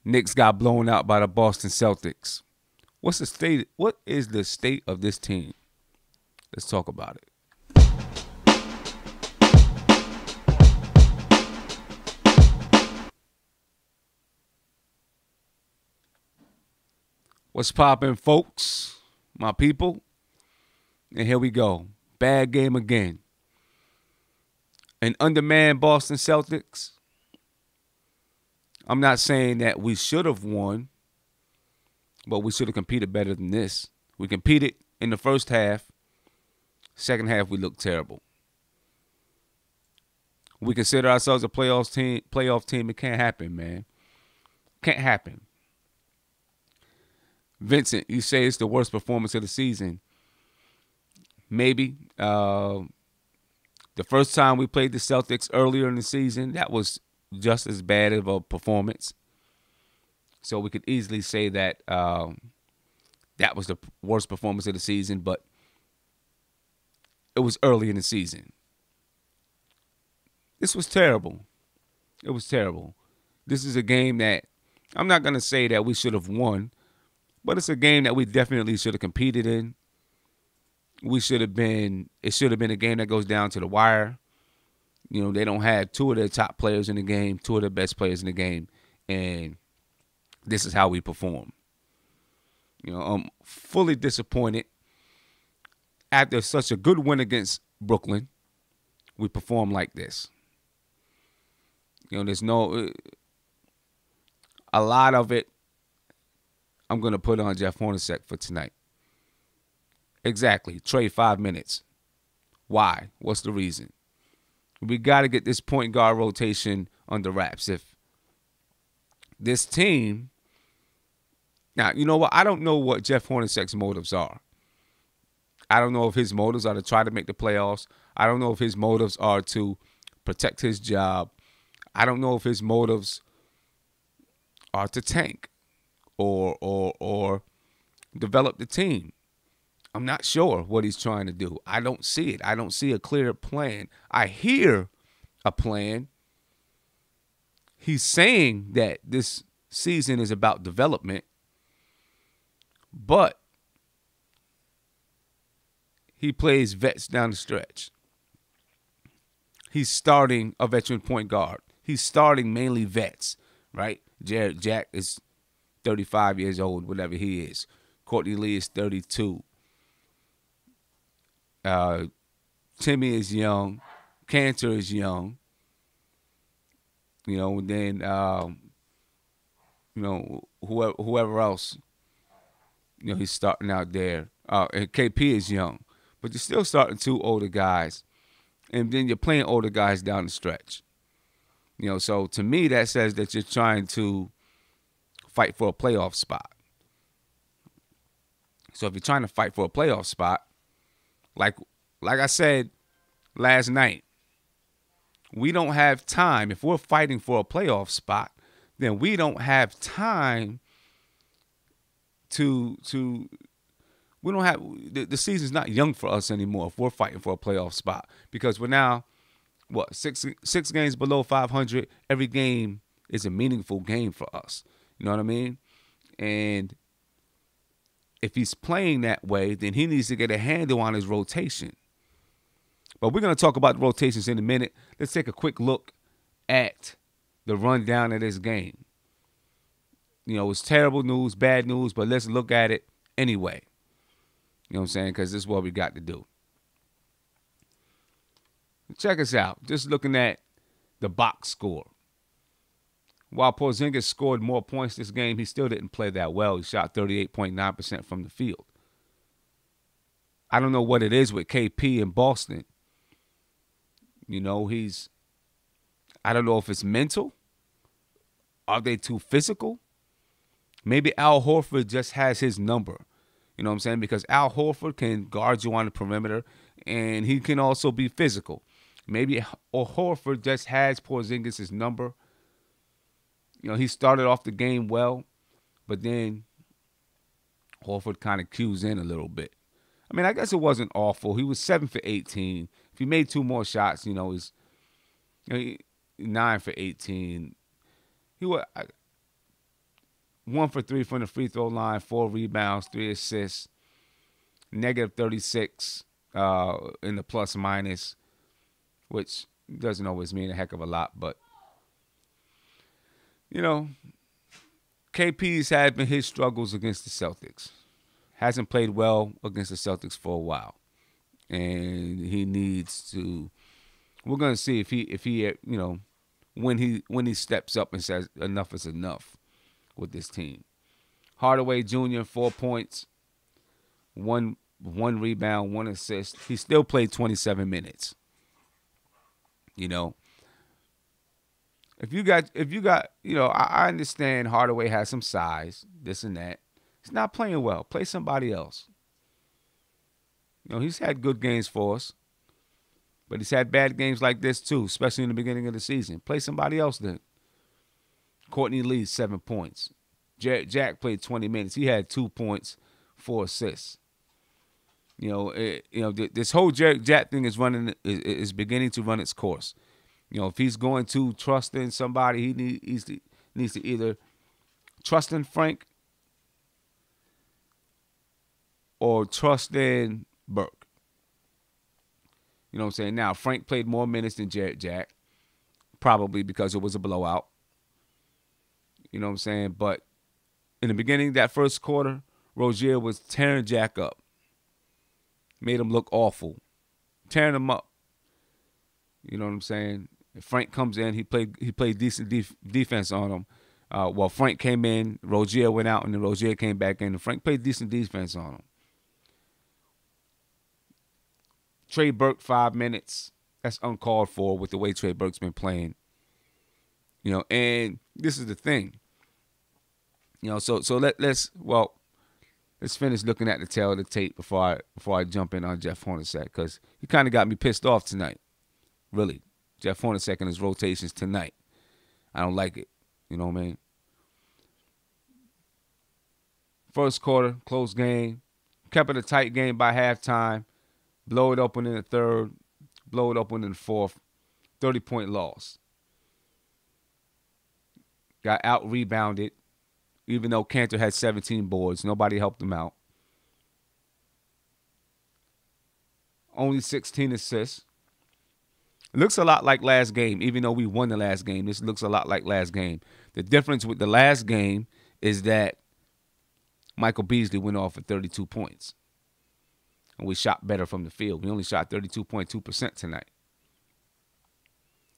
Knicks got blown out by the Boston Celtics. What is the state of this team? Let's talk about it. What's poppin', folks? My people? And here we go. Bad game again. An undermanned Boston Celtics. I'm not saying that we should have won, but we should have competed better than this. We competed in the first half. Second half, we looked terrible. We consider ourselves a playoff team. It can't happen, man. Can't happen. Vincent, you say it's the worst performance of the season. Maybe. The first time we played the Celtics earlier in the season, that was just as bad of a performance. So we could easily say that that was the worst performance of the season, but it was early in the season. This was terrible. It was terrible. This is a game that I'm not going to say that we should have won, but it's a game that we definitely should have competed in. It should have been a game that goes down to the wire. You know, they don't have two of their top players in the game, two of the best players in the game, and this is how we perform. You know, I'm fully disappointed. After such a good win against Brooklyn, we perform like this. You know, there's a lot of it I'm going to put on Jeff Hornacek for tonight. Exactly. Trade 5 minutes. Why? What's the reason? We got to get this point guard rotation under wraps. If this team, now, you know what? I don't know what Jeff Hornacek's motives are. I don't know if his motives are to try to make the playoffs. I don't know if his motives are to protect his job. I don't know if his motives are to tank or develop the team. I'm not sure what he's trying to do. I don't see it. I don't see a clear plan. I hear a plan. He's saying that this season is about development, but he plays vets down the stretch. He's starting a veteran point guard. He's starting mainly vets, right? Jack is 35 years old, whatever he is. Courtney Lee is 32. Timmy is young. Cantor is young. You know, and then you know, whoever else, you know, he's starting out there. And KP is young. But you're still starting two older guys. And then you're playing older guys down the stretch. You know, so to me that says that you're trying to fight for a playoff spot. So if you're trying to fight for a playoff spot, like I said last night, we don't have time. If we're fighting for a playoff spot, then we don't have time to we don't have the season's not young for us anymore if we're fighting for a playoff spot, because we're now six games below 500. Every game is a meaningful game for us. You know what I mean? And if he's playing that way, then he needs to get a handle on his rotation. But we're going to talk about the rotations in a minute. Let's take a quick look at the rundown of this game. You know, it's terrible news, bad news, but let's look at it anyway. You know what I'm saying? Because this is what we got to do. Check us out. Just looking at the box score. While Porzingis scored more points this game, he still didn't play that well. He shot 38.9% from the field. I don't know what it is with KP in Boston. You know, I don't know if it's mental. Are they too physical? Maybe Al Horford just has his number. You know what I'm saying? Because Al Horford can guard you on the perimeter, and he can also be physical. Maybe Horford just has Porzingis' number. You know, he started off the game well, but then Horford kind of cues in a little bit. I mean, I guess it wasn't awful. He was 7 for 18. If he made 2 more shots, you know, he's 9 for 18. 1 for 3 from the free throw line, 4 rebounds, 3 assists, negative 36 in the plus minus, which doesn't always mean a heck of a lot. But, you know, KP's had been his struggles against the Celtics. Hasn't played well against the Celtics for a while. And he needs to. We're gonna see if he when he steps up and says enough is enough with this team. Hardaway Jr. 4 points, one rebound, 1 assist. He still played 27 minutes. You know, if you got I understand Hardaway has some size, this and that. He's not playing well. Play somebody else. You know, he's had good games for us. But he's had bad games like this too, especially in the beginning of the season. Play somebody else then. Courtney Lee, 7 points. Jack played 20 minutes. He had 2 points, 4 assists. This whole Jack thing is beginning to run its course. You know, if he's going to trust in somebody, he needs to either trust in Frank or trust in Burke. You know what I'm saying? Now, Frank played more minutes than Jack, probably because it was a blowout. You know what I'm saying? But in the beginning, that first quarter, Rozier was tearing Jack up. Made him look awful. Tearing him up. You know what I'm saying? If Frank comes in, he played decent defense on him. Frank came in, Rozier went out, and then Rozier came back in, and Frank played decent defense on him. Trey Burke, 5 minutes. That's uncalled for with the way Trey Burke's been playing. You know, and this is the thing. You know, so let's finish looking at the tail of the tape before I jump in on Jeff Hornacek, because he kind of got me pissed off tonight. Really. Jeff Hornacek and his rotations tonight. I don't like it. You know what I mean? First quarter, close game. Kept it a tight game by halftime. Blow it open in the third. Blow it open in the fourth. 30-point loss. Got out-rebounded. Even though Cantor had 17 boards. Nobody helped him out. Only 16 assists. It looks a lot like last game. Even though we won the last game, this looks a lot like last game. The difference with the last game is that Michael Beasley went off for 32 points. And we shot better from the field. We only shot 32.2% tonight.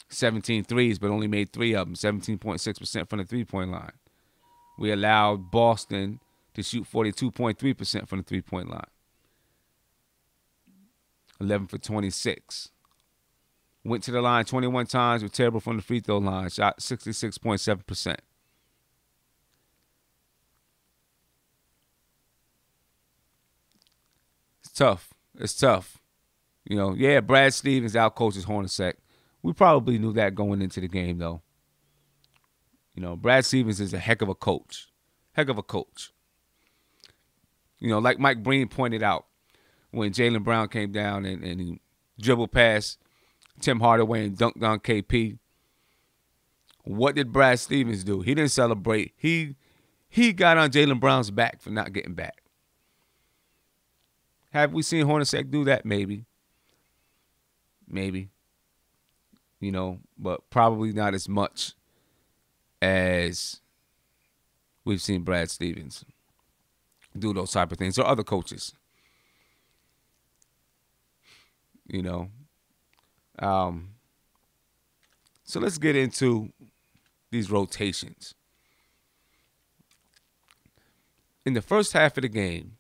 17 threes, but only made 3 of them. 17.6% from the three-point line. We allowed Boston to shoot 42.3% from the three-point line. 11 for 26. Went to the line 21 times. Were terrible from the free throw line. Shot 66.7%. Tough. It's tough. You know, yeah, Brad Stevens outcoaches Hornacek. We probably knew that going into the game, though. You know, Brad Stevens is a heck of a coach. Heck of a coach. You know, like Mike Breen pointed out, when Jaylen Brown came down and he dribbled past Tim Hardaway and dunked on KP, what did Brad Stevens do? He didn't celebrate. He got on Jaylen Brown's back for not getting back. Have we seen Hornacek do that? Maybe. Maybe. You know, but probably not as much as we've seen Brad Stevens do those type of things, or other coaches. You know. So let's get into these rotations. In the first half of the game,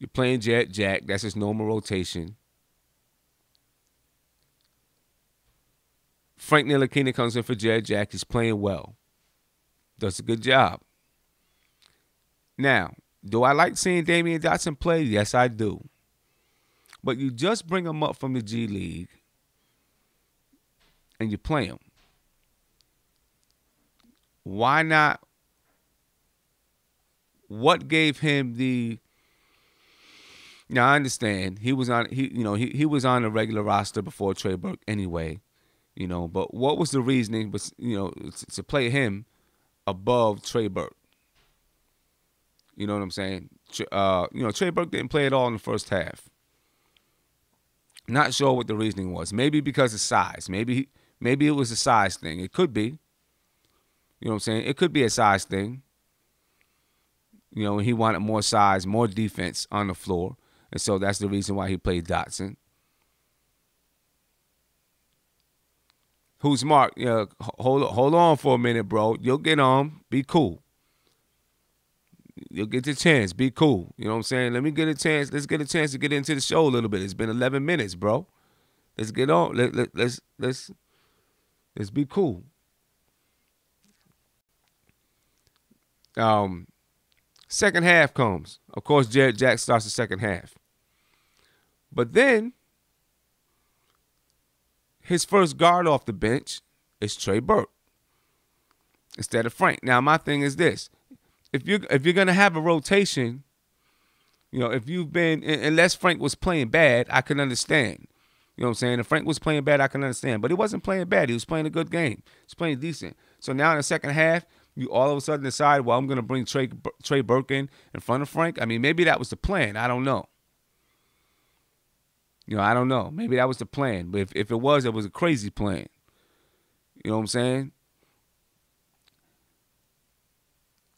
you're playing Jack. That's his normal rotation. Frank Ntilikina comes in for Jack. He's playing well. Does a good job. Now, do I like seeing Damian Dotson play? Yes, I do. But you just bring him up from the G League and you play him. Why not? What gave him the... Now, I understand he was on he was on a regular roster before Trey Burke anyway, you know, but what was the reasoning to play him above Trey Burke. You know what I'm saying? Trey Burke didn't play at all in the first half. Not sure what the reasoning was. Maybe because of size. Maybe it was a size thing. It could be. You know what I'm saying? It could be a size thing. He wanted more size, more defense on the floor. And so that's the reason why he played Dotson. Who's Mark? Hold on for a minute, bro. You'll get on. Be cool. You'll get the chance. Be cool. You know what I'm saying? Let me get a chance. Let's get a chance to get into the show a little bit. It's been 11 minutes, bro. Let's get on. Let's be cool. Second half comes. Of course, Jared Jack starts the second half. But then his first guard off the bench is Trey Burke instead of Frank. Now, my thing is this. If you're gonna have a rotation, if you've been, unless Frank was playing bad, I can understand. You know what I'm saying? If Frank was playing bad, I can understand. But he wasn't playing bad. He was playing a good game. He was playing decent. So now in the second half, you all of a sudden decide, well, I'm gonna bring Trey Burke in front of Frank. I mean, maybe that was the plan. I don't know. I don't know. Maybe that was the plan. But if it was a crazy plan. You know what I'm saying?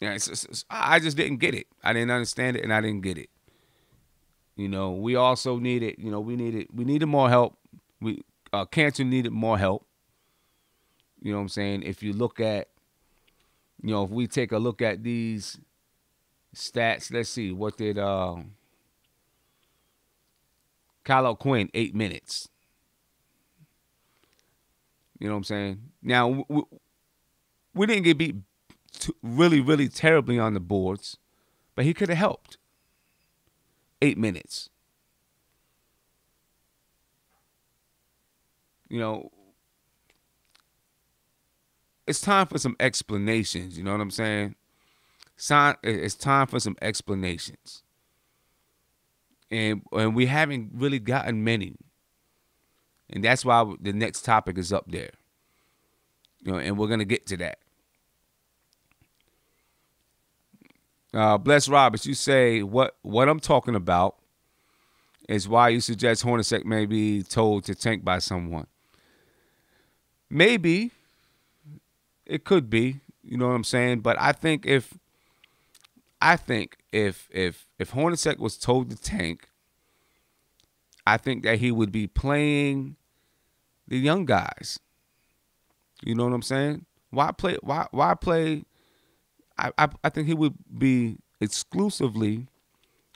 Yeah, I just didn't get it. I didn't understand it, and I didn't get it. We also needed, we needed more help. Cantor needed more help. You know what I'm saying? If you look at, if we take a look at these stats, let's see, what did Kyle O'Quinn, 8 minutes. You know what I'm saying? Now, we didn't get beat really, really terribly on the boards, but he could have helped. 8 minutes. It's time for some explanations. You know what I'm saying? It's time for some explanations. And we haven't really gotten many. And that's why the next topic is up there. And we're going to get to that. Bless Roberts, you say what I'm talking about is why you suggest Hornacek may be told to tank by someone. Maybe it could be, you know what I'm saying? But I think if Hornacek was told to tank, I think that he would be playing the young guys. You know what I'm saying? Why play? I think he would be exclusively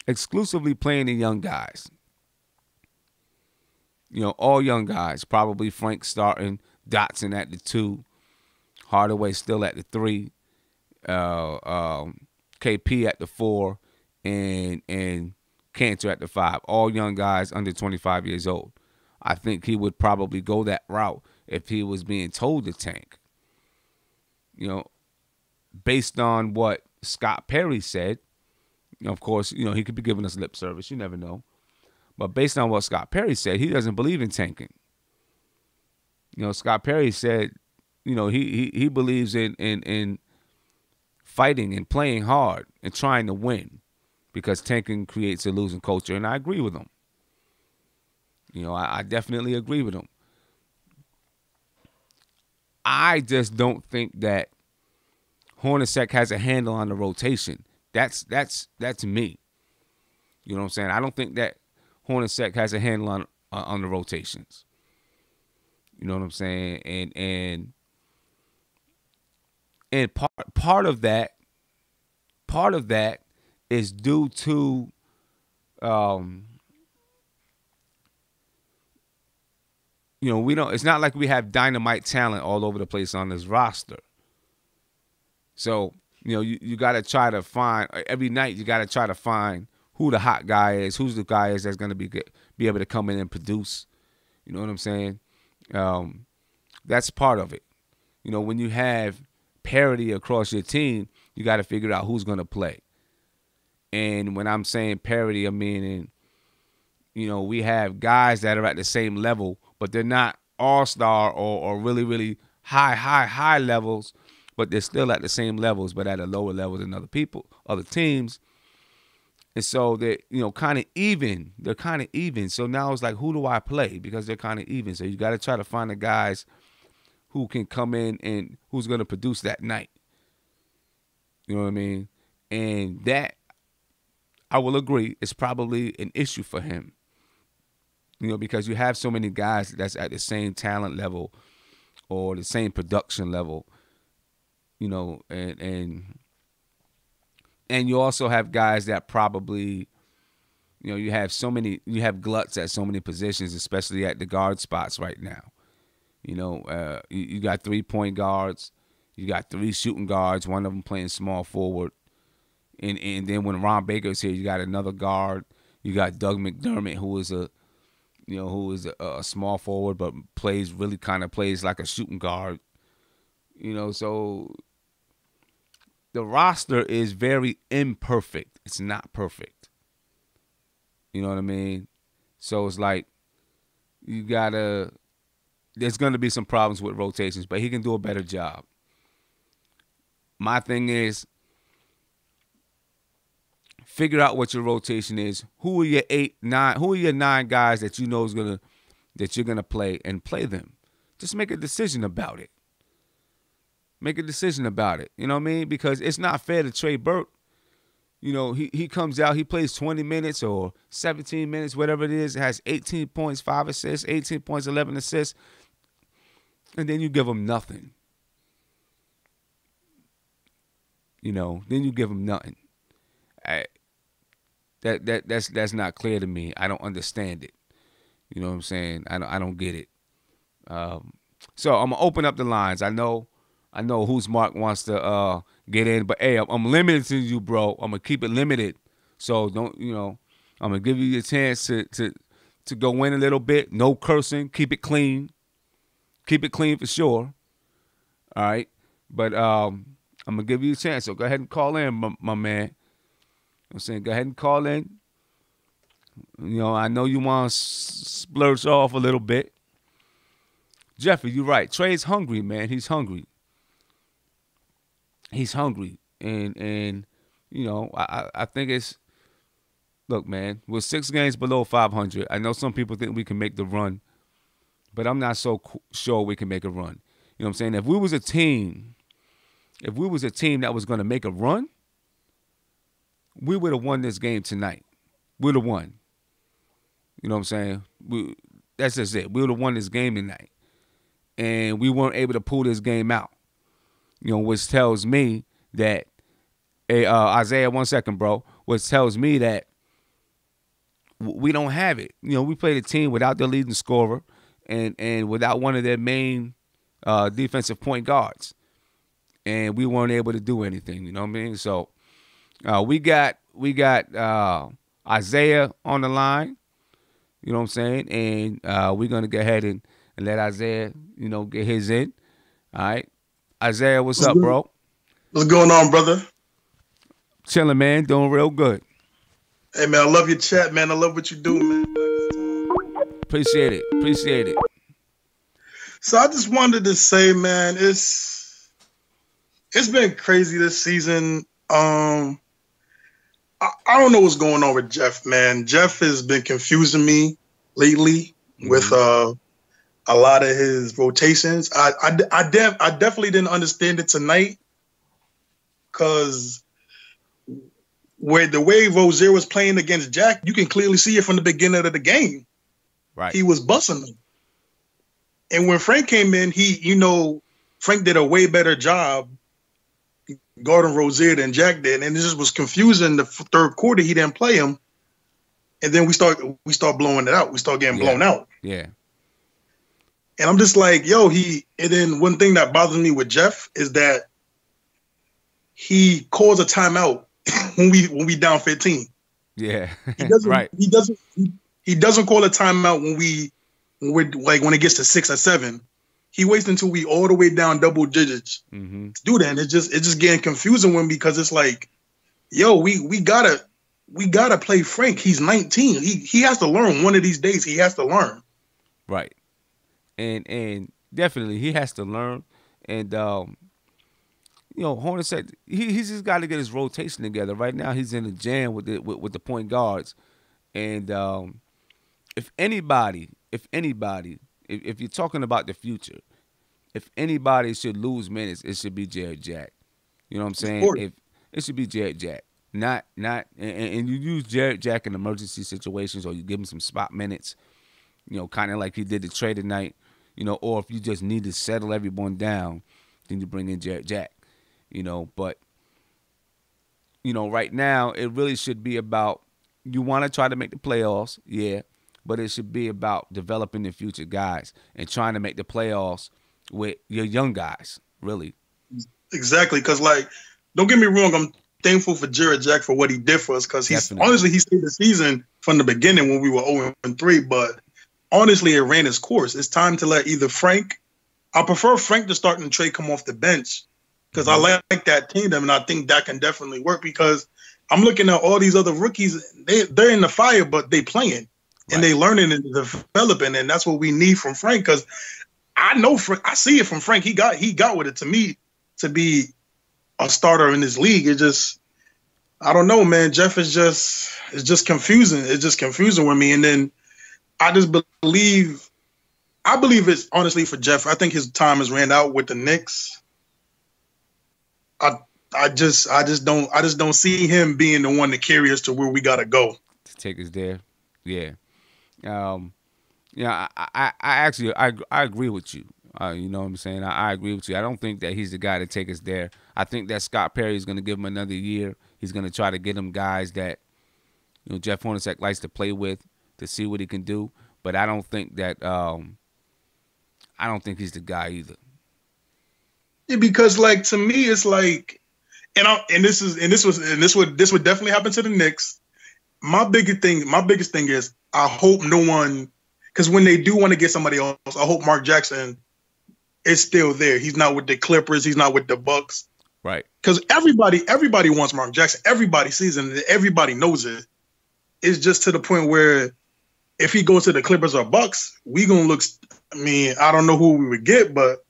playing the young guys. All young guys. Probably Frank starting, Dotson at the 2, Hardaway still at the 3, KP at the 4, and Cantor at the 5. All young guys under 25 years old. I think he would probably go that route if he was being told to tank. Based on what Scott Perry said, of course, he could be giving us lip service. You never know. But based on what Scott Perry said, he doesn't believe in tanking. Scott Perry said, he believes in fighting and playing hard and trying to win because tanking creates a losing culture. And I agree with him. I definitely agree with him. I just don't think that Hornacek has a handle on the rotation. That's me. You know what I'm saying? I don't think that Hornacek has a handle on the rotations. You know what I'm saying? And part of that is due to it's not like we have dynamite talent all over the place on this roster. So, you got to try to find, every night you got to try to find who the hot guy is, who's the guy is that's going to be able to come in and produce. You know what I'm saying? That's part of it. When you have parity across your team, you got to figure out who's going to play. And when I'm saying parity, I'm meaning, we have guys that are at the same level, but they're not all-star or really, really high levels, but they're still at the same levels, but at a lower level than other teams. And so they're, kind of even. They're kind of even. So now it's like, who do I play? Because they're kind of even. So you got to try to find the guys who can come in and who's going to produce that night. You know what I mean? And that, I will agree, is probably an issue for him. Because you have so many guys that's at the same talent level or the same production level, and you also have guys that probably, you have gluts at so many positions, especially at the guard spots right now. You got 3-point guards, you got 3 shooting guards, one of them playing small forward. And then when Ron Baker's here, you got another guard. You got Doug McDermott, who is a small forward, but plays like a shooting guard. So the roster is very imperfect. It's not perfect. You know what I mean? So it's like there's going to be some problems with rotations, but he can do a better job. My thing is, figure out what your rotation is. Who are your 8, 9? Who are your 9 guys that you know that you're gonna play, and play them? Just make a decision about it. Make a decision about it. You know what I mean? Because it's not fair to Trey Burke. He comes out, he plays 20 minutes or 17 minutes, whatever it is, has 18 points, 5 assists, 18 points, 11 assists, and then you give him nothing. Then you give him nothing. That's not clear to me. I don't understand it. You know what I'm saying? I don't get it. So I'm gonna open up the lines. I know who's Marc wants to get in, but hey, I'm limited to you, bro. I'm gonna keep it limited. So don't, I'm gonna give you a chance to go in a little bit. No cursing. Keep it clean. Keep it clean for sure. All right. But I'm gonna give you a chance. So go ahead and call in, my man. I'm saying, go ahead and call in. I know you want to splurge off a little bit. Jeffrey, you're right. Trey's hungry, man. He's hungry. He's hungry. And I think it's, look, man, we're 6 games below 500. I know some people think we can make the run, but I'm not so sure we can make a run. You know what I'm saying? If we was a team that was going to make a run, we would have won this game tonight. We would have won. You know what I'm saying? That's just it. We would have won this game tonight. And we weren't able to pull this game out. Which tells me that, Isaiah, 1 second, bro. Which tells me that we don't have it. We played a team without their leading scorer and without one of their main defensive point guards. And we weren't able to do anything. You know what I mean? So, we got Isaiah on the line, you know what I'm saying, and we're gonna go ahead and let Isaiah, get his in. All right, Isaiah, what's up, bro? What's going on, brother? Chilling, man, doing real good. Hey, man, I love your chat, man. I love what you do, man. Appreciate it. So I just wanted to say, man, it's been crazy this season. I don't know what's going on with Jeff, man. Jeff has been confusing me lately with a lot of his rotations. I definitely didn't understand it tonight because the way Rozier was playing against Jack, you can clearly see it from the beginning of the game. Right. He was busting them. And when Frank came in, Frank did a way better job guarding Rozier than Jack did, and it just was confusing. The third quarter, he didn't play him, and then we start blowing it out. We start getting blown out. Yeah. And I'm just like, yo, and then one thing that bothers me with Jeff is that he calls a timeout when we down 15. Yeah. He doesn't. Right. He doesn't call a timeout when it gets to 6 or 7. He waits until we all the way down double digits to do that. And it's just getting confusing with me because it's like, yo, we gotta play Frank. He's 19. He has to learn one of these days. He has to learn. Right. And definitely he has to learn. And Hornacek, he's just got to get his rotation together. Right now, he's in the jam with the point guards, and if you're talking about the future, if anybody should lose minutes, it should be Jared Jack. You know what I'm saying? If it should be Jared Jack, not and you use Jared Jack in emergency situations, or you give him some spot minutes. Kind of like he did the trade tonight. Or if you just need to settle everyone down, then you bring in Jared Jack. But right now it really should be about, you want to try to make the playoffs, yeah, but it should be about developing the future guys and trying to make the playoffs with your young guys, really. Exactly, because don't get me wrong, I'm thankful for Jared Jack for what he did for us, because he stayed the season from the beginning when we were 0-3, but honestly it ran its course. It's time to let either Frank, I prefer Frank to start and Trey come off the bench, because I like that tandem, and I think that can definitely work, because I'm looking at all these other rookies, they're in the fire, but they playing, and they learning and developing, and that's what we need from Frank, because I know Frank, I see it from Frank. He got with it. To me, to be a starter in this league, it just, I don't know, man. Jeff it's just confusing. It's just confusing with me. And then I just believe it's honestly for Jeff. I think his time has ran out with the Knicks. I just don't see him being the one to carry us to where we gotta go. To take us there, yeah. I actually agree with you. You know what I'm saying? I agree with you. I don't think that he's the guy to take us there. I think that Scott Perry is going to give him another year. He's going to try to get him guys that Jeff Hornacek likes to play with to see what he can do. But I don't think that I don't think he's the guy either. Yeah, because to me it's this would definitely happen to the Knicks. My biggest thing is I hope no one, because when they do want to get somebody else, I hope Marc Jackson is still there. He's not with the Clippers. He's not with the Bucks. Right. Because everybody wants Marc Jackson. Everybody sees him. Everybody knows it. It's just to the point where if he goes to the Clippers or Bucks, we gonna look. I mean, I don't know who we would get, but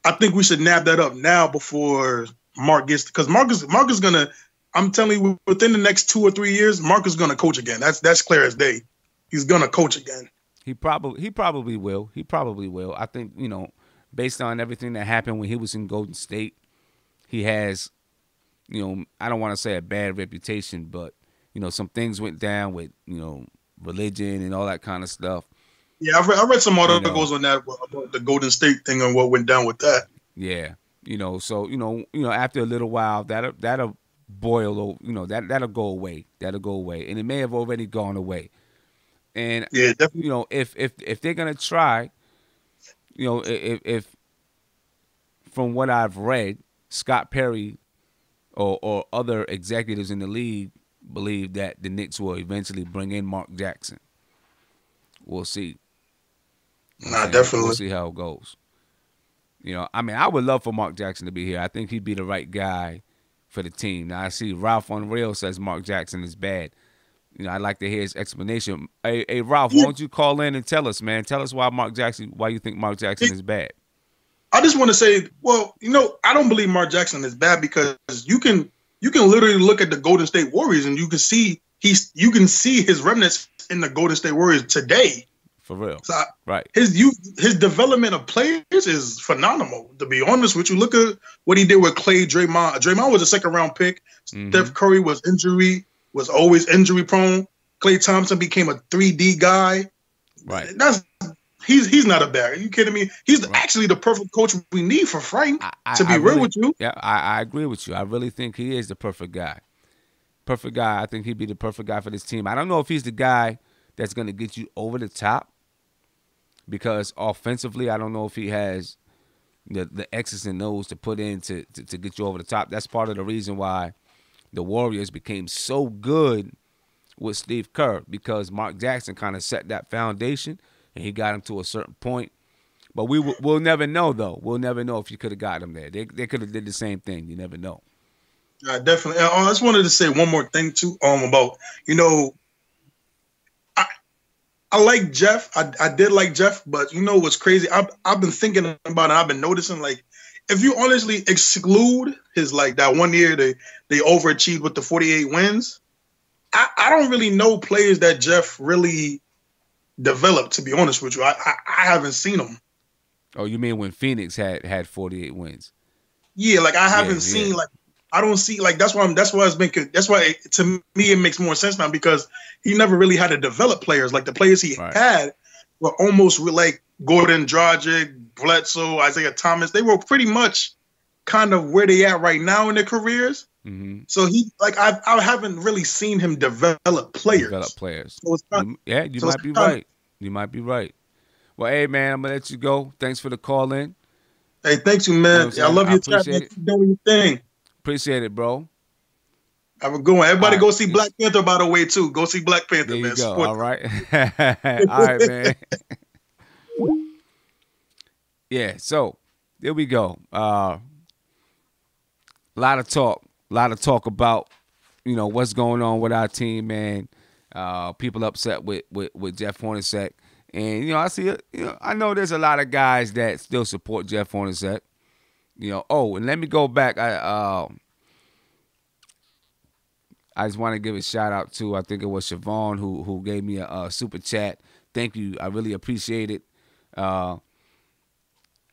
I think we should nab that up now before Marc gets, because Marc is gonna. I'm telling you, within the next 2 or 3 years, Marc is gonna coach again. That's clear as day. He's gonna coach again. He probably will. He probably will. I think, based on everything that happened when he was in Golden State, he has, I don't want to say a bad reputation, but, some things went down with, religion and all that kind of stuff. Yeah, I read some articles on that about the Golden State thing and what went down with that. Yeah, so after a little while that'll boil over, that'll go away. That'll go away, and it may have already gone away. And yeah, definitely. If they're gonna try, if from what I've read, Scott Perry or other executives in the league believe that the Knicks will eventually bring in Marc Jackson. We'll see. Definitely. We'll see how it goes. I would love for Marc Jackson to be here. I think he'd be the right guy for the team. Now I see Ralph on Real says Marc Jackson is bad. I'd like to hear his explanation. Hey, Ralph, why don't you call in and tell us, man? Tell us why you think Marc Jackson is bad. I just want to say, I don't believe Marc Jackson is bad, because you can literally look at the Golden State Warriors and you can see his remnants in the Golden State Warriors today. For real. So right. His development of players is phenomenal, to be honest with you. Look at what he did with Clay, Draymond. Draymond was a second-round pick. Mm-hmm. Steph Curry was always injury prone. Klay Thompson became a 3D guy. Right. He's not a bad. Are you kidding me? He's actually the perfect coach we need for Frank. To be real with you. Yeah, I agree with you. I really think he is the perfect guy. Perfect guy. I think he'd be the perfect guy for this team. I don't know if he's the guy that's going to get you over the top, because offensively, I don't know if he has the X's and O's to put in to get you over the top. That's part of the reason why the Warriors became so good with Steve Kerr, because Marc Jackson kind of set that foundation and he got him to a certain point. But we'll never know, though. We'll never know if you could have got him there. They could have did the same thing. You never know. Definitely. I just wanted to say one more thing too. About I like Jeff. I did like Jeff, but what's crazy? I've been thinking about it. I've been noticing, if you honestly exclude his like that 1 year they overachieved with the 48 wins, I don't really know players that Jeff really developed. To be honest with you, I haven't seen them. Oh, you mean when Phoenix had 48 wins? Yeah, like I haven't seen like I don't see like that's why to me it makes more sense now because he never really had to develop players. Like the players he had were almost like Gordon Dragic, Bledsoe, Isaiah Thomas. They were pretty much kind of where they at right now in their careers. Mm-hmm. So he like I haven't really seen him develop players. So you might be right. You might be right. Well, hey man, I'm gonna let you go. Thanks for the call in. Hey, thanks you, man. I love your chat. Keep doing your thing. Appreciate it, bro. Have a good one. Everybody go see Black Panther, by the way, too. Go see Black Panther, there you man. Go. All right. All right, man. Yeah, so there we go. A lot of talk about, what's going on with our team, man. People upset with Jeff Hornacek. And, I see it. I know there's a lot of guys that still support Jeff Hornacek. And let me go back. I just want to give a shout out to, I think it was Siobhan who gave me a super chat. Thank you. I really appreciate it. I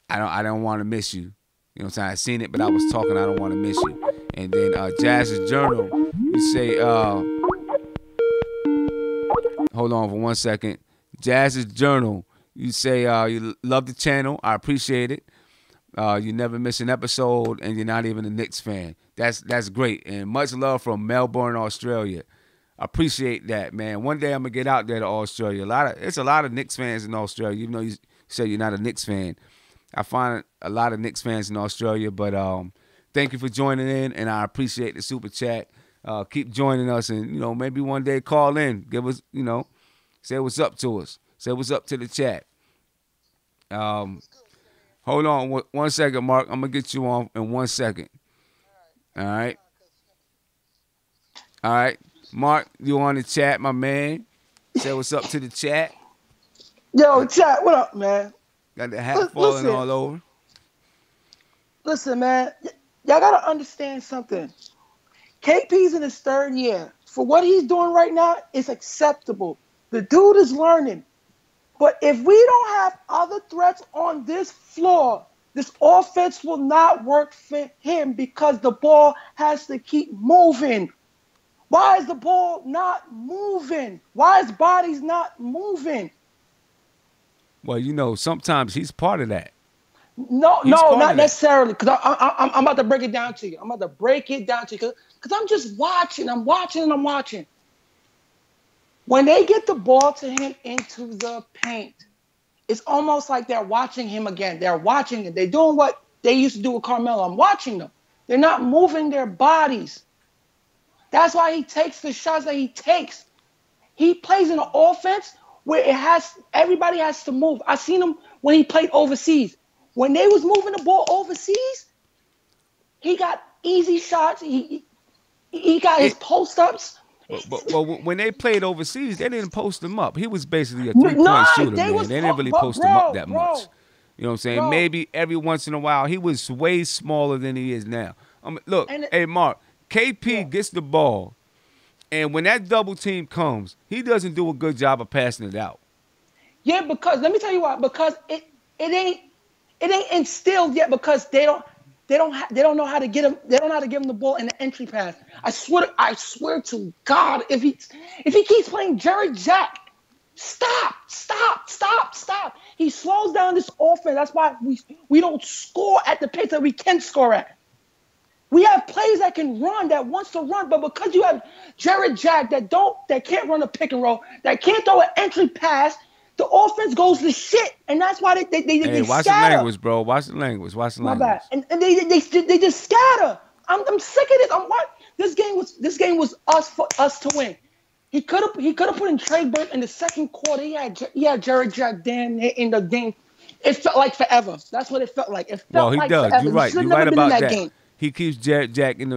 don't want to miss you. You know what I'm saying? I seen it, but I was talking. I don't want to miss you. And then Jazz's Journal, you say, hold on for 1 second. Jazz's Journal, you say you love the channel. I appreciate it. You never miss an episode, and you're not even a Knicks fan. That's great, and much love from Melbourne, Australia. I appreciate that, man. One day I'm gonna get out there to Australia. It's a lot of Knicks fans in Australia. Even though you say you're not a Knicks fan, I find a lot of Knicks fans in Australia. But thank you for joining in, and I appreciate the super chat. Keep joining us, and maybe one day call in, give us, say what's up to us, say what's up to the chat. Hold on 1 second, Mark. I'm going to get you on in 1 second. All right. All right. Mark, you on the chat, my man. Say what's up to the chat. Yo, chat, what up, man? Got the hat falling all over. Listen, man. Y'all got to understand something. KP's in his third year. For what he's doing right now, it's acceptable. The dude is learning. But if we don't have other threats on this floor, this offense will not work for him because the ball has to keep moving. Why is the ball not moving? Why is bodies not moving? Well, sometimes he's part of that. No, not necessarily. Because I'm about to break it down to you. I'm about to break it down to you because I'm just watching. I'm watching. When they get the ball to him into the paint, it's almost like they're watching him again. They're watching it. They're doing what they used to do with Carmelo. I'm watching them. They're not moving their bodies. That's why he takes the shots that he takes. He plays in an offense where everybody has to move. I seen him when he played overseas. When they was moving the ball overseas, he got easy shots. He got his post-ups. Well, when they played overseas, they didn't post him up. He was basically a three-point shooter, man. They didn't really post him up that much. You know what I'm saying? Maybe every once in a while. He was way smaller than he is now. Look, hey, Mark, KP gets the ball, and when that double team comes, he doesn't do a good job of passing it out. Yeah, because let me tell you why. Because it ain't instilled yet because they don't know how to get him. They don't know how to give him the ball in the entry pass. I swear to God, if he keeps playing Jared Jack, stop. He slows down this offense. That's why we don't score at the pace that we can score at. We have players that can run, that wants to run, but because you have Jared Jack that can't run a pick and roll, that can't throw an entry pass, the offense goes to shit, and that's why they watch scatter. The language, bro. Watch the language. My bad. And they just scatter. I'm sick of this. This game was for us to win. He could have put in Trey Burke in the second quarter. He had Jared Jack damn in the game. It felt like forever. That's what it felt like. It felt like does. Forever. You're right. You're right about that. Game. He keeps Jared Jack in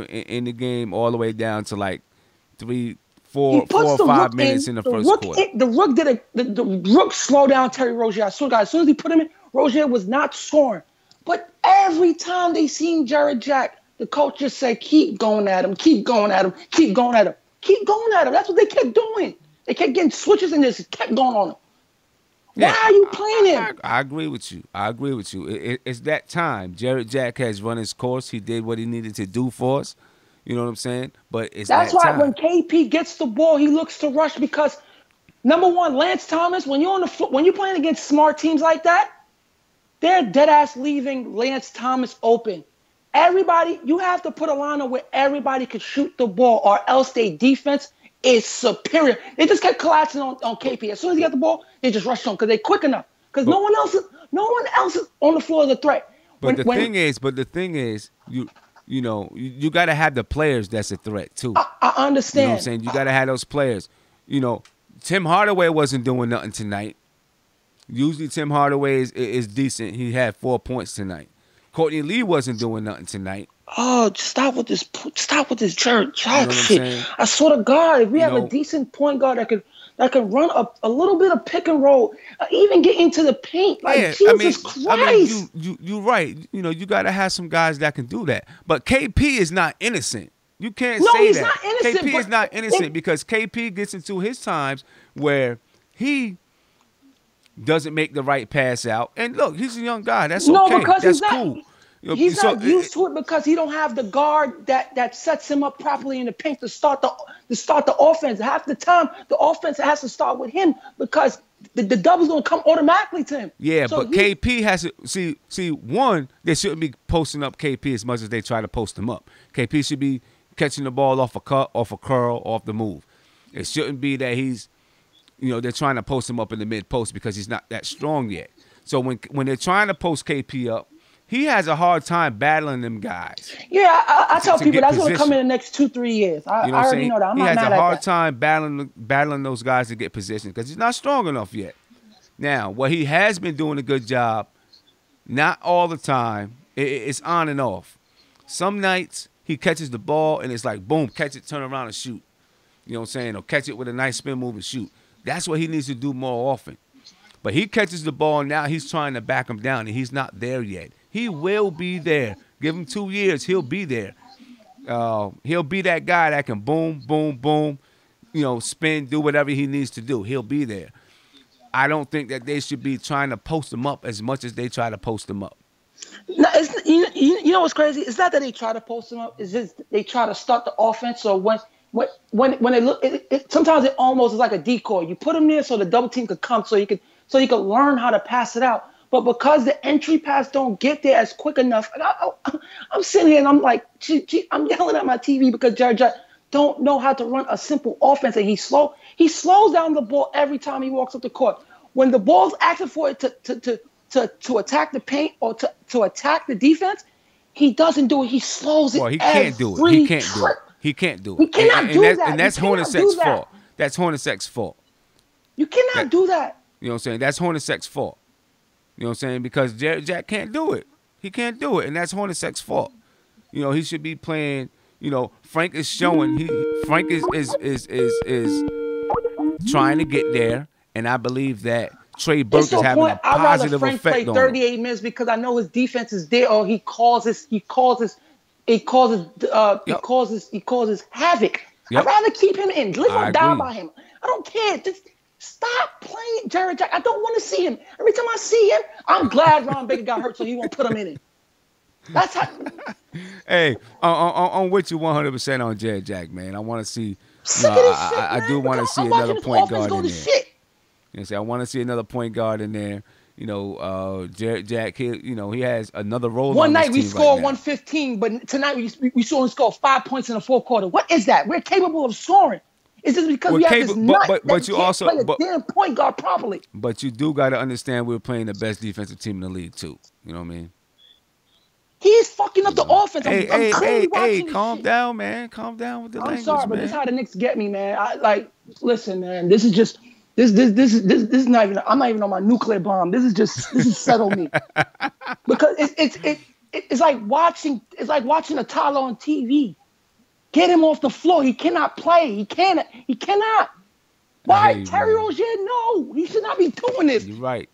the game all the way down to like 4 or 5 minutes in the first quarter. The Rook slowed down Terry Rozier. I swear to God, as soon as he put him in, Rozier was not scoring. But every time they seen Jared Jack, the coach just said, keep going at him, keep going at him, keep going at him, keep going at him. That's what they kept doing. They kept getting switches and just kept going on him. Yeah, why are you playing him? I agree with you. It's that time. Jared Jack has run his course. He did what he needed to do for us. You know what I'm saying? But that's why when KP gets the ball, he looks to rush because, number one, Lance Thomas, when you're on the floor, when you're playing against smart teams like that, they're dead ass leaving Lance Thomas open. Everybody, you have to put a lineup where everybody could shoot the ball, or else their defense is superior. They just kept collapsing on KP. As soon as he got the ball, they just rushed on because they're quick enough. Because no one else is on the floor as a threat. But the thing is, you know, you got to have the players that's a threat too. I understand. You know what I'm saying? You got to have those players. You know, Tim Hardaway wasn't doing nothing tonight. Usually Tim Hardaway is decent. He had 4 points tonight. Courtney Lee wasn't doing nothing tonight. Oh, stop with this church shit. I swear to God, if we have a decent point guard that could run a little bit of pick and roll, even get into the paint, Jesus Christ. You're right. You know, you got to have some guys that can do that. But KP is not innocent. You can't say that. No, he's not innocent. KP is not innocent because KP gets into his times where he doesn't make the right pass out. And look, he's a young guy. That's okay. That's cool. He's not used to it because he don't have the guard that sets him up properly in the paint to start the offense. Half the time, the offense has to start with him because the double's gonna come automatically to him. Yeah, so but KP has to see. One, they shouldn't be posting up KP as much as they try to post him up. KP should be catching the ball off a cut, off a curl, off the move. It shouldn't be that he's, you know, they're trying to post him up in the mid post because he's not that strong yet. So when they're trying to post KP up, he has a hard time battling them guys. Yeah, I tell people that's going to come in the next 2-3 years. I already know that. I'm not mad at that. He has a hard time battling those guys to get position because he's not strong enough yet. Now, what he has been doing a good job, not all the time, it's on and off. Some nights he catches the ball and it's like, boom, catch it, turn around and shoot. You know what I'm saying? Or catch it with a nice spin move and shoot. That's what he needs to do more often. But he catches the ball and now he's trying to back him down and he's not there yet. He will be there. Give him 2 years, he'll be there. He'll be that guy that can boom, boom, boom, you know, spin, do whatever he needs to do. He'll be there. I don't think that they should be trying to post him up as much as they try to post him up. No, you know what's crazy? It's not that they try to post him up. It's just they try to start the offense. So when they look, sometimes it almost is like a decoy. You put him there so the double team could come, so you could learn how to pass it out. But because the entry pass don't get there as quick enough, I'm sitting here and I'm like, I'm yelling at my TV because Jared Jack don't know how to run a simple offense, and he slows down the ball every time he walks up the court. When the ball's asking for it to attack the paint or to attack the defense, he doesn't do it. He slows it. Well, he can't do it. He can't do it. He can't do it. He cannot do that. And that's Hornacek's fault. That's Hornacek's fault. You cannot do that. You know what I'm saying? That's Hornacek's fault. You know what I'm saying? Because Jared Jack can't do it. He can't do it, and that's Hornacek's fault. You know, he should be playing. You know, Frank is showing. Frank is trying to get there, and I believe that Trey Burke is having a positive Frank effect play on 38 minutes because I know his defense is there, or he causes havoc. Yep. I'd rather keep him in. Live or die by him. I don't care. Just stop playing Jared Jack. I don't want to see him. Every time I see him, I'm glad Ron Baker got hurt so he won't put him in it. That's how. Hey, I'm with you 100% on Jared Jack, man. I want to see. I do want to see another point guard in there. You know, I want to see another point guard in there. You know, Jared Jack, he has another role. One night we scored 115, but tonight we saw him score 5 points in the fourth quarter. What is that? We're capable of scoring. It's just because we have this nut that you can't play a damn point guard properly. But you do got to understand we're playing the best defensive team in the league too. You know what I mean? He's fucking up the offense. Hey, calm down, man. Calm down with the language, I'm sorry, but man. this is how the Knicks get me, man. Listen, man. This is just this is not even. I'm not even on my nuclear bomb. This is settle me because it's like watching a Tyler on TV. Get him off the floor. He cannot play. He cannot. Why? Terry Rozier, no. He should not be doing this. You're right.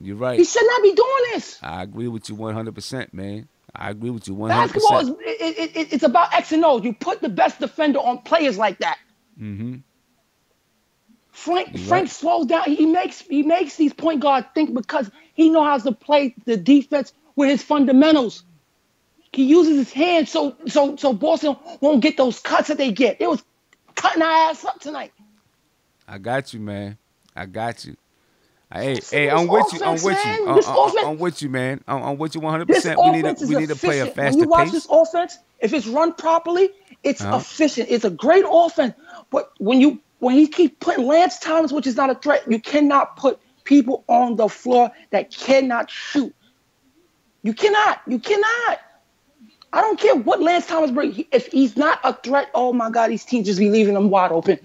You're right. He should not be doing this. I agree with you 100%, man. I agree with you 100%. Basketball it's about X and O. You put the best defender on players like that. Mm-hmm. Frank slows down. He makes these point guards think because he knows how to play the defense with his fundamentals. He uses his hands so Boston won't get those cuts that they get. It was cutting our ass up tonight. I got you, man. I got you. Hey, I'm with you. I'm with you. I'm with you, man. I'm with you 100%. We need to play a faster pace. When you watch this offense, if it's run properly, it's efficient. It's a great offense. But when he keep putting Lance Thomas, which is not a threat, you cannot put people on the floor that cannot shoot. You cannot. I don't care what Lance Thomas brings. If he's not a threat, oh my God, these teams just be leaving them wide open.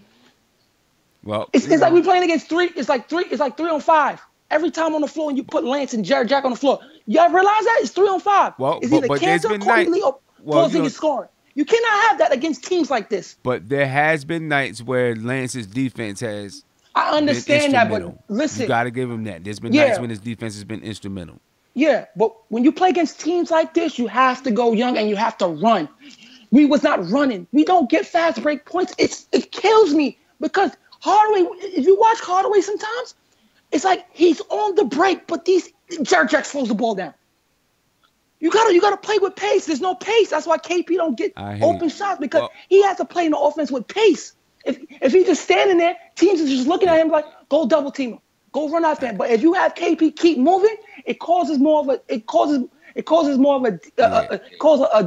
Well, it's like we playing against three. It's like 3-on-5 every time on the floor, and you put Lance and Jared Jack on the floor. Y'all realize that it's 3-on-5. Well, it's either Cantor, Courtney, or Porzingis scoring. You cannot have that against teams like this. But there has been nights where Lance's defense has. I understand that, but listen, you got to give him that. There's been nights when his defense has been instrumental. Yeah, but when you play against teams like this, you have to go young and you have to run. We was not running. We don't get fast break points. It kills me because Hardaway, if you watch Hardaway sometimes, it's like he's on the break, but Jared Jack slows the ball down. You gotta play with pace. There's no pace. That's why KP don't get open shots because he has to play in the offense with pace. If he's just standing there, teams are just looking at him like, go double team him. Go run after him. But if you have KP keep moving, it causes a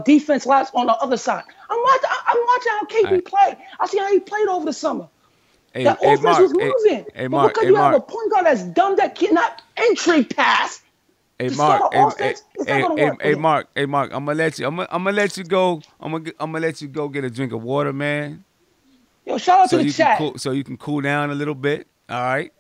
defense lapse on the other side. I'm watching how KP play. I see how he played over the summer. The offense was moving. But because you have a point guard that's dumb that cannot entry pass. Marc, Marc, I'm gonna let you go. I'm gonna let you go get a drink of water, man. Yo, shout out to the chat. So you can cool down a little bit. All right.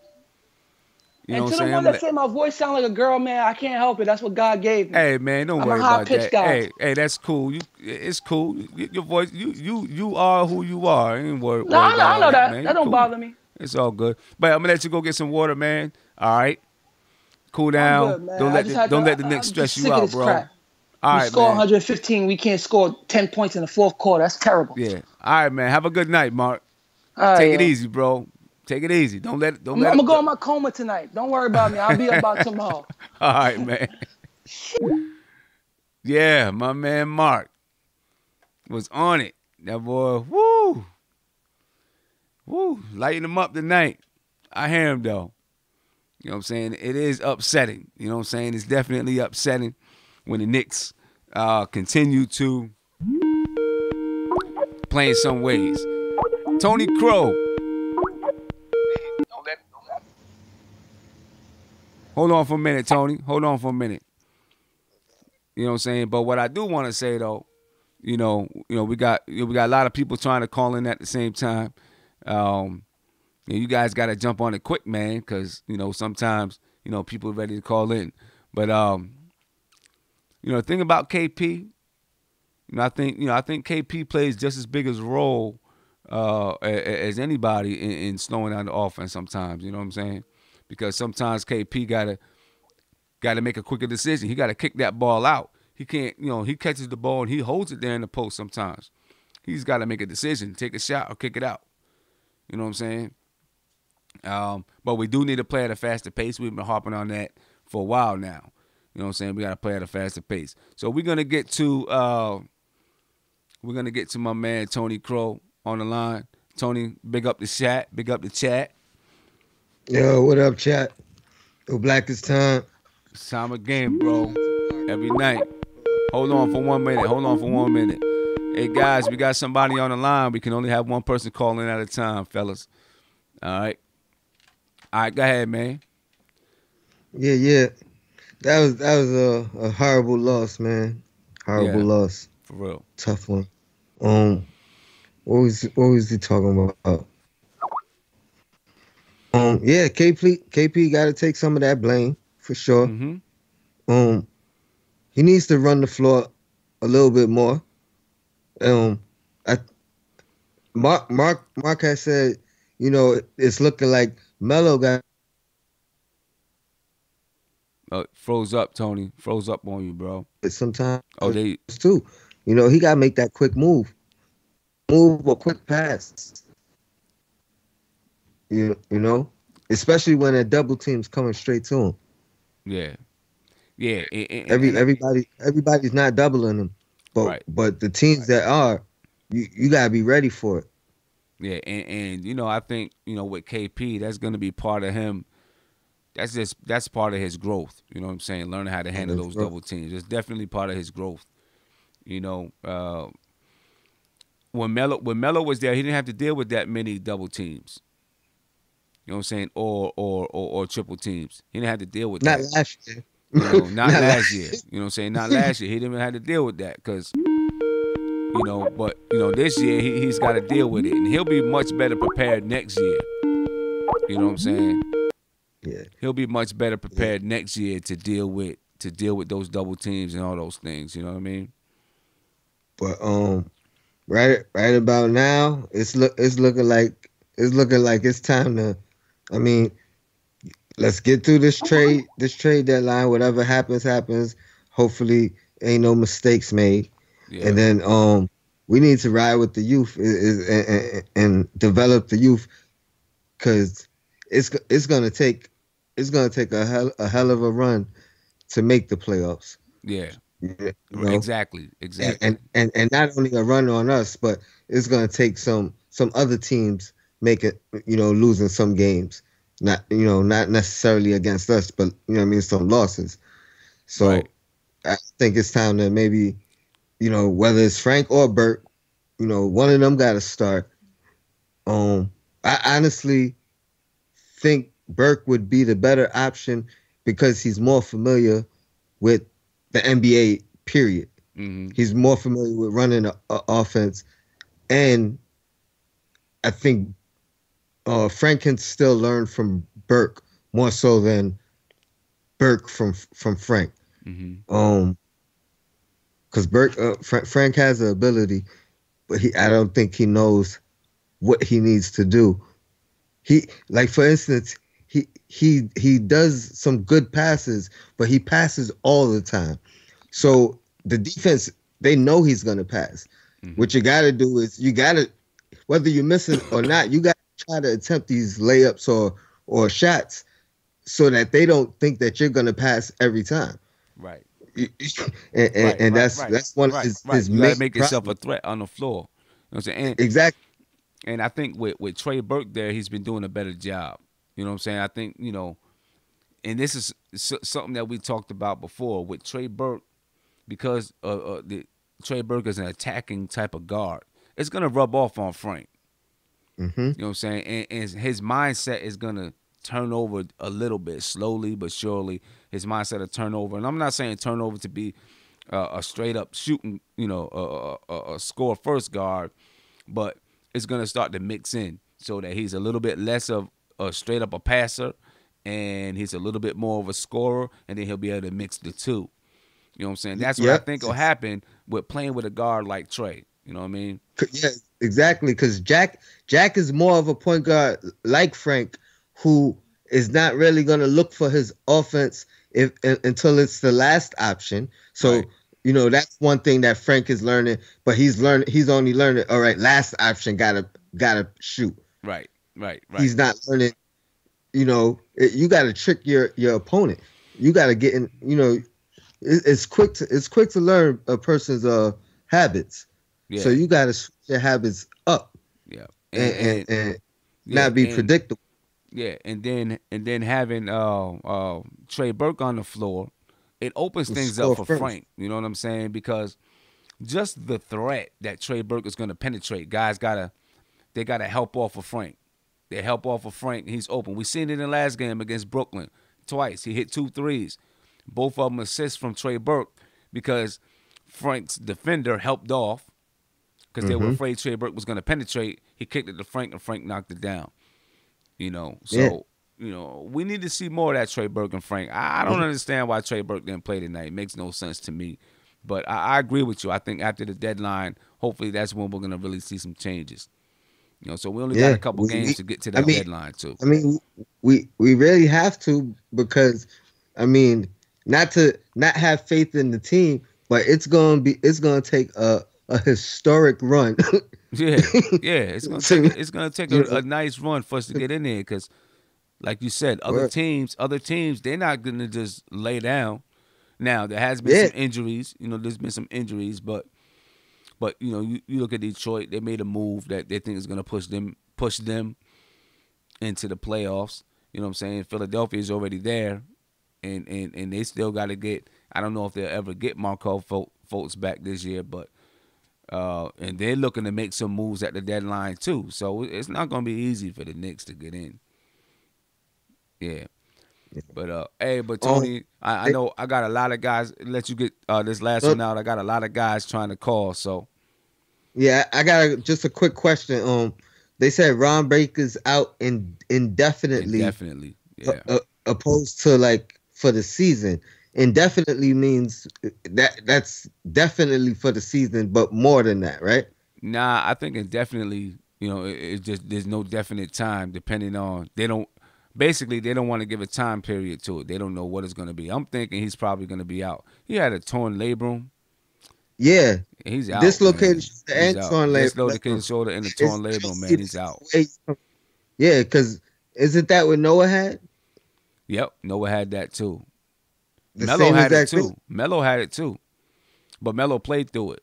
You know and to the one that said my voice sound like a girl, man, I can't help it. That's what God gave me. Hey, man, don't worry about that. Guy. Hey, that's cool. It's cool. Your voice, you are who you are. I ain't worried. I know that. Man. That don't bother me. It's all good. But I'm gonna let you go get some water, man. All right. Cool down. Good, don't let the Knicks stress you out, bro. Crap. All right, score 115. We can't score 10 points in the fourth quarter. That's terrible. Yeah. All right, man. Have a good night, Marc. Take it easy, bro. Take it easy. I'm gonna go in my coma tonight. Don't worry about me. I'll be up by tomorrow. All right, man. Yeah, my man Marc was on it. That boy, lighting him up tonight. I hear him though. You know what I'm saying? It is upsetting. You know what I'm saying? It's definitely upsetting when the Knicks continue to play in some ways. Tony Crow. Hold on for a minute, Tony. Hold on for a minute. You know what I'm saying? But what I do want to say though, we got a lot of people trying to call in at the same time. You guys got to jump on it quick, man, because sometimes people are ready to call in. But the thing about KP, I think KP plays just as big as a role as anybody in slowing down the offense. Sometimes, you know what I'm saying? Because sometimes KP gotta make a quicker decision. He gotta kick that ball out. He can't, he catches the ball and he holds it there in the post sometimes. He's gotta make a decision, take a shot or kick it out. You know what I'm saying? But we do need to play at a faster pace. We've been harping on that for a while now. You know what I'm saying? We gotta play at a faster pace. So we're gonna get to my man Tony Crow on the line. Tony, big up the chat. Big up the chat. Yo, what up, chat? Yo, Black this time. It's time again, bro. Every night. Hold on for 1 minute. Hey, guys, we got somebody on the line. We can only have one person calling at a time, fellas. All right, go ahead, man. Yeah. That was a horrible loss, man. Horrible loss. For real. Tough one. What was he talking about? KP got to take some of that blame for sure. Mm-hmm. He needs to run the floor a little bit more. Marc has said, it's looking like Melo got Froze up, Tony. Froze up on you, bro. Sometimes they too. He got to make that quick move or quick pass. Especially when a double team's coming straight to him. Yeah. Yeah. Everybody's not doubling him, but the teams that are, you gotta be ready for it. Yeah, and I think with KP, that's gonna be part of him. That's part of his growth. You know what I'm saying? Learning how to handle those double teams. It's definitely part of his growth. When Melo was there, he didn't have to deal with that many double teams. You know what I'm saying? Or triple teams. He didn't have to deal with that. Not last year. Not last year. You know what I'm saying? Not last year. He didn't even have to deal with that because, but this year he's got to deal with it, and he'll be much better prepared next year. You know what I'm saying? Yeah. He'll be much better prepared next year to deal with those double teams and all those things. You know what I mean? But right about now, it's looking like it's time to. I mean, let's get through this trade deadline. Whatever happens. Hopefully, ain't no mistakes made. Yeah. And then we need to ride with the youth and develop the youth, because it's gonna take a hell of a run to make the playoffs. Yeah. Exactly. And not only a run on us, but it's gonna take some other teams losing some games. Not necessarily against us, but some losses. So right. I think it's time to maybe, whether it's Frank or Burke, one of them got to start. I honestly think Burke would be the better option because he's more familiar with the NBA, period. Mm-hmm. He's more familiar with running an offense. And I think Frank can still learn from Burke more so than Burke from Frank. Mm-hmm. Because Frank has the ability, but I don't think he knows what he needs to do. For instance, he does some good passes, but he passes all the time. So the defense, they know he's gonna pass. Mm-hmm. What you gotta do is whether you miss it or not, you gotta try to attempt these layups or shots so that they don't think that you're gonna pass every time. Right. And that's one of his you gotta make yourself a threat on the floor. You know what I'm saying? Exactly. And I think with Trey Burke there, he's been doing a better job. You know what I'm saying? I think, and this is something that we talked about before with Trey Burke, because Trey Burke is an attacking type of guard. It's going to rub off on Frank. Mm-hmm. You know what I'm saying? And his mindset is going to turn over a little bit, slowly but surely. His mindset will turn over. And I'm not saying turn over to be a straight-up shooting, a score-first guard, but it's going to start to mix in so that he's a little bit less of a straight-up a passer, and he's a little bit more of a scorer, and then he'll be able to mix the two. You know what I'm saying? That's what I think will happen with playing with a guard like Trey. You know what I mean? Yeah, exactly. Because Jack is more of a point guard like Frank, who is not really going to look for his offense until it's the last option. So, right. That's one thing that Frank is learning. But he's only learning. All right, last option gotta shoot. Right. He's not learning. You got to trick your opponent. You got to get in. It's quick to learn a person's habits. Yeah. So you got to switch your habits up. Yeah. And not be predictable. Yeah, and then having Trey Burke on the floor, it opens things up for Frank. You know what I'm saying? Because just the threat that Trey Burke is going to penetrate, guys gotta help off of Frank. They help off of Frank. He's open. We seen it in the last game against Brooklyn twice. He hit 2 threes. Both of them assists from Trey Burke because Frank's defender helped off because they were afraid Trey Burke was going to penetrate. He kicked it to Frank, and Frank knocked it down. So we need to see more of that Trey Burke and Frank. I don't understand why Trey Burke didn't play tonight. It makes no sense to me. But I agree with you. I think after the deadline, hopefully that's when we're going to really see some changes. So we only got a couple games to get to that deadline too. I mean, we really have to because, not to not have faith in the team, but it's gonna take a historic run. Yeah, it's gonna take a nice run for us to get in there because, like you said, other teams, they're not gonna just lay down. Now there has been some injuries. There's been some injuries, but you look at Detroit, they made a move that they think is gonna push them into the playoffs. You know what I'm saying? Philadelphia is already there, and they still got to get. I don't know if they'll ever get Marcel Fultz back this year, but. And they're looking to make some moves at the deadline too. So it's not going to be easy for the Knicks to get in. Yeah. But but Tony, I know I got a lot of guys. Let you get this last one out. I got a lot of guys trying to call. So yeah, I got just a quick question. They said Ron Baker's out indefinitely. Indefinitely, yeah. Opposed to like for the season. Indefinitely means that's definitely for the season, but more than that, right? Nah, I think indefinitely, it's just there's no definite time depending on they don't want to give a time period to it. They don't know what it's going to be. I'm thinking he's probably going to be out. He had a torn labrum. Yeah, he's out. Dislocated shoulder and torn labrum. Dislocated shoulder and a torn labrum, man. He's out. Yeah, because isn't that what Noah had? Yep, Noah had that too. Melo had it too. Melo had it too, but Melo played through it.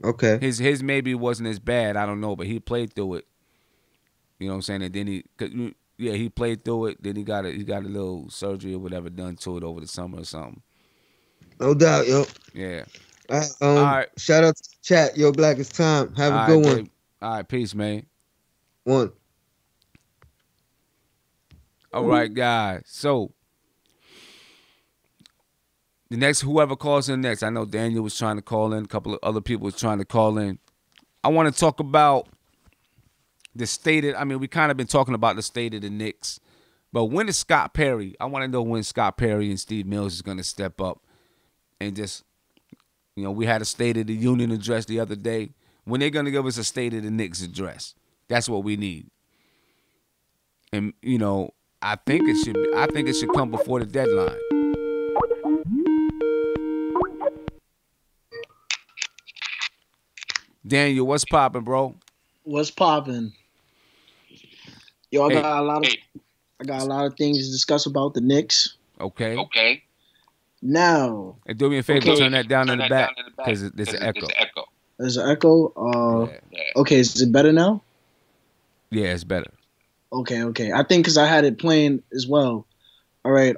Okay. His maybe wasn't as bad. I don't know, but he played through it. You know what I'm saying? And then he played through it. Then he got a little surgery or whatever done to it over the summer or something. No doubt, yo. Yeah. All right. Shout out to the chat, yo. Black is time. Have a good one. Babe. All right, peace, man. One. All right, guys. So. The next, whoever calls in next, I know Daniel was trying to call in. A couple of other people was trying to call in. I want to talk about the state of, we kind of been talking about the state of the Knicks. But when is Scott Perry? I want to know when Scott Perry and Steve Mills is going to step up and just, we had a State of the Union address the other day. When they're going to give us a State of the Knicks address, that's what we need. And, I think it should come before the deadline. Daniel, what's popping, bro? What's popping? Yo, I got a lot of things to discuss about the Knicks. Okay. Now, hey, do me a favor, turn that down in the back because there's an echo. There's an echo. Yeah. Okay, is it better now? Yeah, it's better. Okay. I think because I had it playing as well. All right.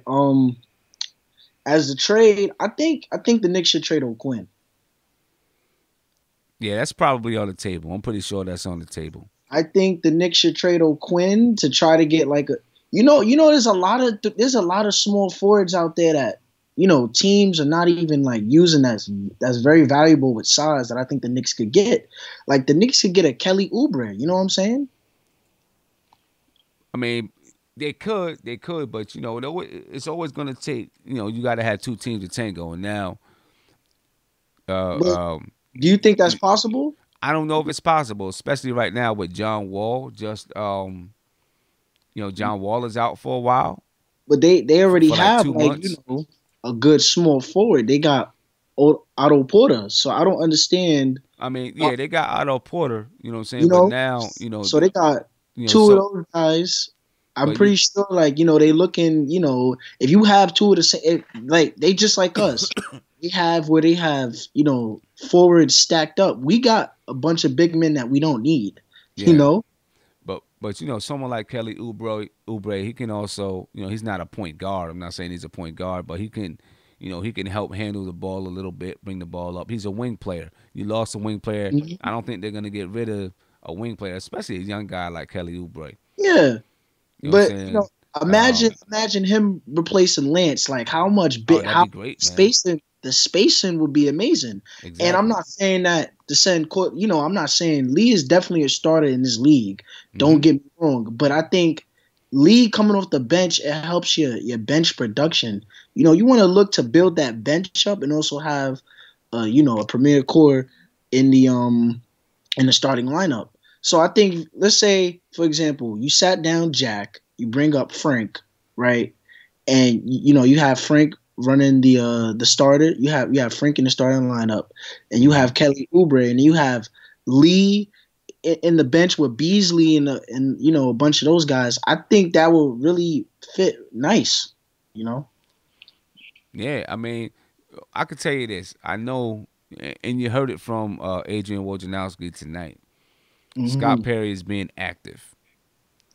As the trade, I think the Knicks should trade O'Quinn. Yeah, that's probably on the table. I'm pretty sure that's on the table. I think the Knicks should trade O'Quinn to try to get like a there's a lot of small forwards out there that teams are not even like using that's very valuable with size that I think the Knicks could get. Like the Knicks could get a Kelly Oubre, you know what I'm saying? They could, but it's always going to take, you got to have two teams to tango, and now do you think that's possible? I don't know if it's possible, especially right now with John Wall. John Wall is out for a while. But they already have months. A good small forward. They got Otto Porter, so I don't understand. They got Otto Porter. You know what I'm saying? But now, so they got two of those guys. I'm pretty sure, they looking. If you have two of the same, they just like us. They have forwards stacked up. We got a bunch of big men that we don't need. Yeah. But someone like Kelly Oubre, he can also, he's not a point guard. I'm not saying he's a point guard, but he can, he can help handle the ball a little bit, bring the ball up. He's a wing player. You lost a wing player. Mm-hmm. I don't think they're gonna get rid of a wing player, especially a young guy like Kelly Oubre. Yeah. Imagine him replacing Lance. Like how much the spacing would be amazing. Exactly. And I'm not saying that to send court. I'm not saying Lee is definitely a starter in this league. Mm-hmm. Don't get me wrong, but I think Lee coming off the bench, it helps your bench production. You want to look to build that bench up and also have a premier core in the starting lineup. So I think, let's say, for example, you sat down Jack, you bring up Frank, right? and you have Frank running the starter. You have Frank in the starting lineup, and you have Kelly Oubre, and you have Lee in the bench with Beasley and a bunch of those guys. I think that will really fit nice. Yeah, I mean, I could tell you this. I know, and you heard it from Adrian Wojnarowski tonight. Scott Perry is being active.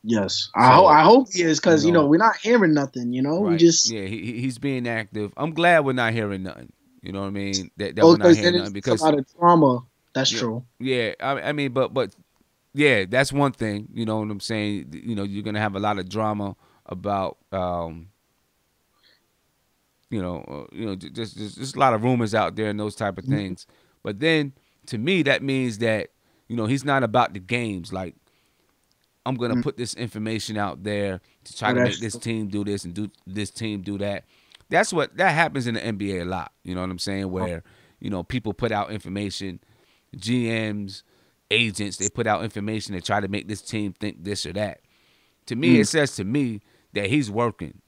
Yes, I hope he is, because we're not hearing nothing. Right. We just he's being active. I'm glad we're not hearing nothing. You know what I mean? That we're not hearing nothing, because a lot of drama. That's true. Yeah, I mean, but yeah, that's one thing. You know what I'm saying? You're gonna have a lot of drama about just a lot of rumors out there and those type of things. But then, to me, that means that he's not about the games. Like, I'm gonna put this information out there to try to make this team do this and do this team do that. That happens in the NBA a lot. You know what I'm saying? Where people put out information, GMs, agents, they put out information to try to make this team think this or that. To me, it says to me that he's working.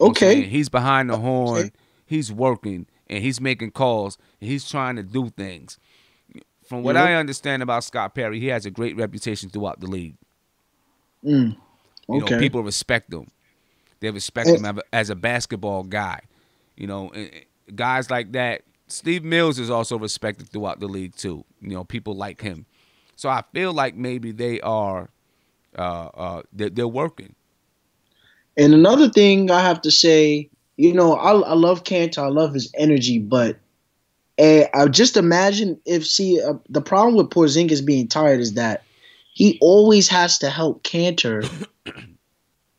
Okay. He's behind the horn. Okay. He's working, and he's making calls, and he's trying to do things. From what I understand about Scott Perry, he has a great reputation throughout the league. Okay. People respect him. They respect him as a basketball guy. Guys like that. Steve Mills is also respected throughout the league too. People like him. So I feel like maybe they are they're working. And another thing I have to say, I love Kanter. I love his energy, but I just imagine the problem with Porzingis being tired is that he always has to help Kanter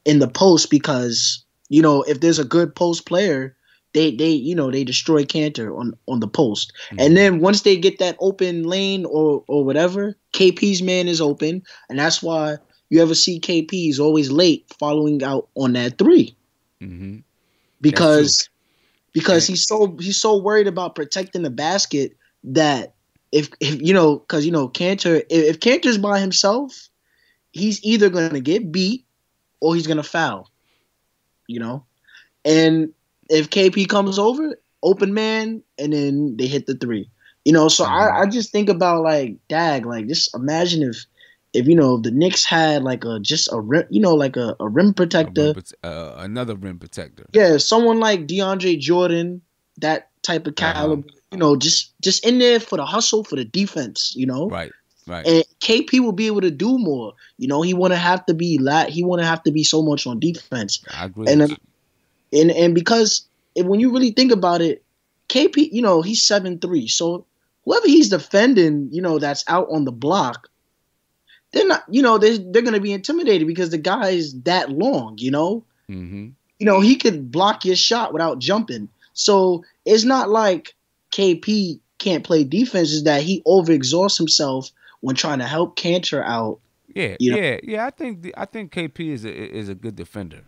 in the post, because if there's a good post player, they destroy Kanter on the post. And then once they get that open lane or whatever, KP's man is open, and that's why you ever see KP is always late following out on that three. Because he's so worried about protecting the basket that if Kanter, if Kanter's by himself, he's either going to get beat or he's going to foul. And if KP comes over, open man, and then they hit the three. So I just think about, like, just imagine if the Knicks had like a rim protector, another rim protector. Yeah, someone like DeAndre Jordan, that type of caliber. Just in there for the hustle, for the defense. Right. And KP will be able to do more. He wouldn't have to be so much on defense. I agree. And because when you really think about it, KP, he's 7'3", so whoever he's defending, that's out on the block, they're not, they're going to be intimidated because the guy is that long, he could block your shot without jumping. So it's not like KP can't play defense, is that he overexhausts himself when trying to help Kanter out. Yeah. I think KP is a good defender.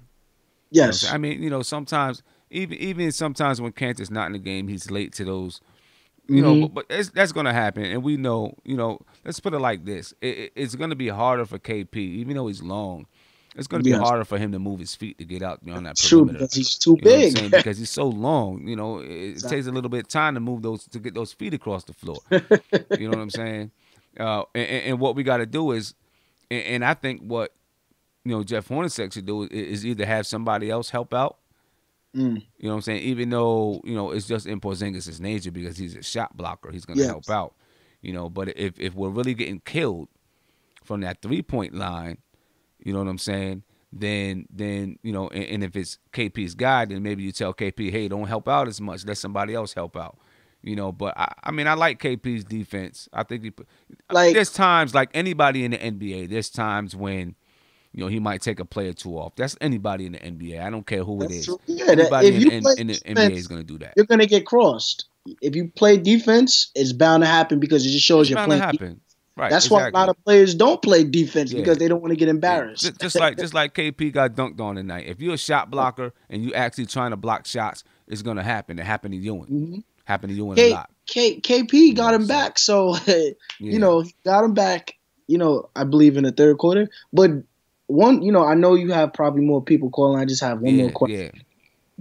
Yes. I mean, sometimes even sometimes when Kanter's not in the game, he's late to those. But that's going to happen, and we know. Let's put it like this: it's going to be harder for KP, even though he's long. It's going to be harder for him to move his feet to get out on that perimeter. True, because he's too big. Because he's so long. It takes a little bit of time to get those feet across the floor. You know what I'm saying? And what we got to do is, and I think what Jeff Hornacek should do is either have somebody else help out. You know what I'm saying? Even though, it's just in Porzingis' nature, because he's a shot blocker, he's going to help out. But if we're really getting killed from that 3-point line, you know what I'm saying? Then and if it's KP's guy, then maybe you tell KP, hey, don't help out as much. Let somebody else help out. But I mean, I like KP's defense. I think there's times, like anybody in the NBA, there's times when he might take a play or two off. That's anybody in the NBA. I don't care who it is. True. Yeah, anybody in the defense, NBA is going to do that. You're going to get crossed. If you play defense, it's bound to happen, because it just shows you're playing defense. Right. That's why a lot of players don't play defense, because they don't want to get embarrassed. Yeah. Just like KP got dunked on tonight. If you're a shot blocker and you actually trying to block shots, it's going to happen. It happened to Ewing. Happened to Ewing a lot. KP got him back, so he got him back. I believe in the third quarter, but one, I know you have probably more people calling. I just have one more question. Yeah.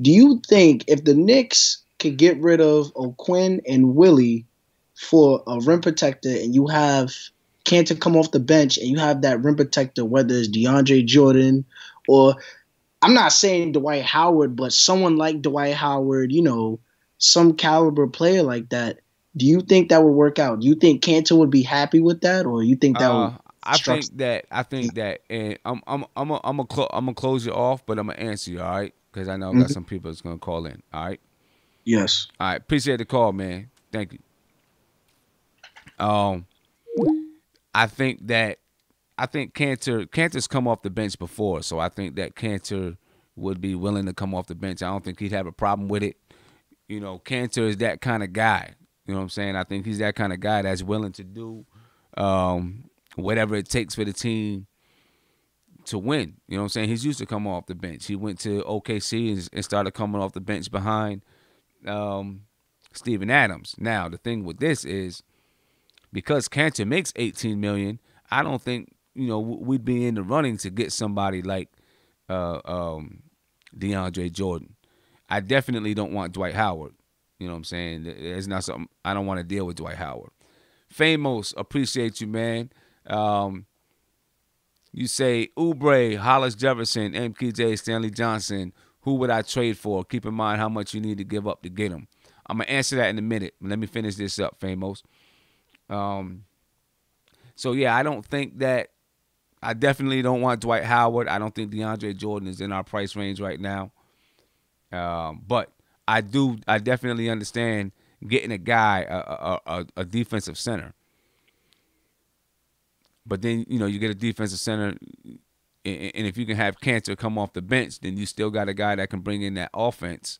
Do you think if the Knicks could get rid of O'Quinn and Willie for a rim protector, and you have Cantor come off the bench, and you have that rim protector, whether it's DeAndre Jordan or I'm not saying Dwight Howard, but someone like Dwight Howard, some caliber player like that, do you think that would work out? Do you think Cantor would be happy with that, or you think that would? I think that, and I'm gonna close you off, but I'm gonna answer you, all right? Because I know I got some people that's gonna call in. All right. Yes. All right. Appreciate the call, man. Thank you. I think Cantor's come off the bench before, so I think that Cantor would be willing to come off the bench. I don't think he'd have a problem with it. Cantor is that kind of guy. You know what I'm saying? I think he's that kind of guy that's willing to do whatever it takes for the team to win. You know what I'm saying? He's used to come off the bench. He went to OKC and started coming off the bench behind Steven Adams. Now, the thing with this is because Cantor makes $18 million, I don't think, we'd be in the running to get somebody like DeAndre Jordan. I definitely don't want Dwight Howard. You know what I'm saying? It's not something I don't want to deal with Dwight Howard. Famous, appreciate you, man. You say Oubre, Hollis Jefferson, MKJ, Stanley Johnson. Who would I trade for? Keep in mind how much you need to give up to get them. I'm gonna answer that in a minute. Let me finish this up, Famous. So yeah, I don't think that. I definitely don't want Dwight Howard. I don't think DeAndre Jordan is in our price range right now. But I definitely understand getting a guy, a defensive center. But then, you get a defensive center, and if you can have Cantor come off the bench, then you still got a guy that can bring in that offense.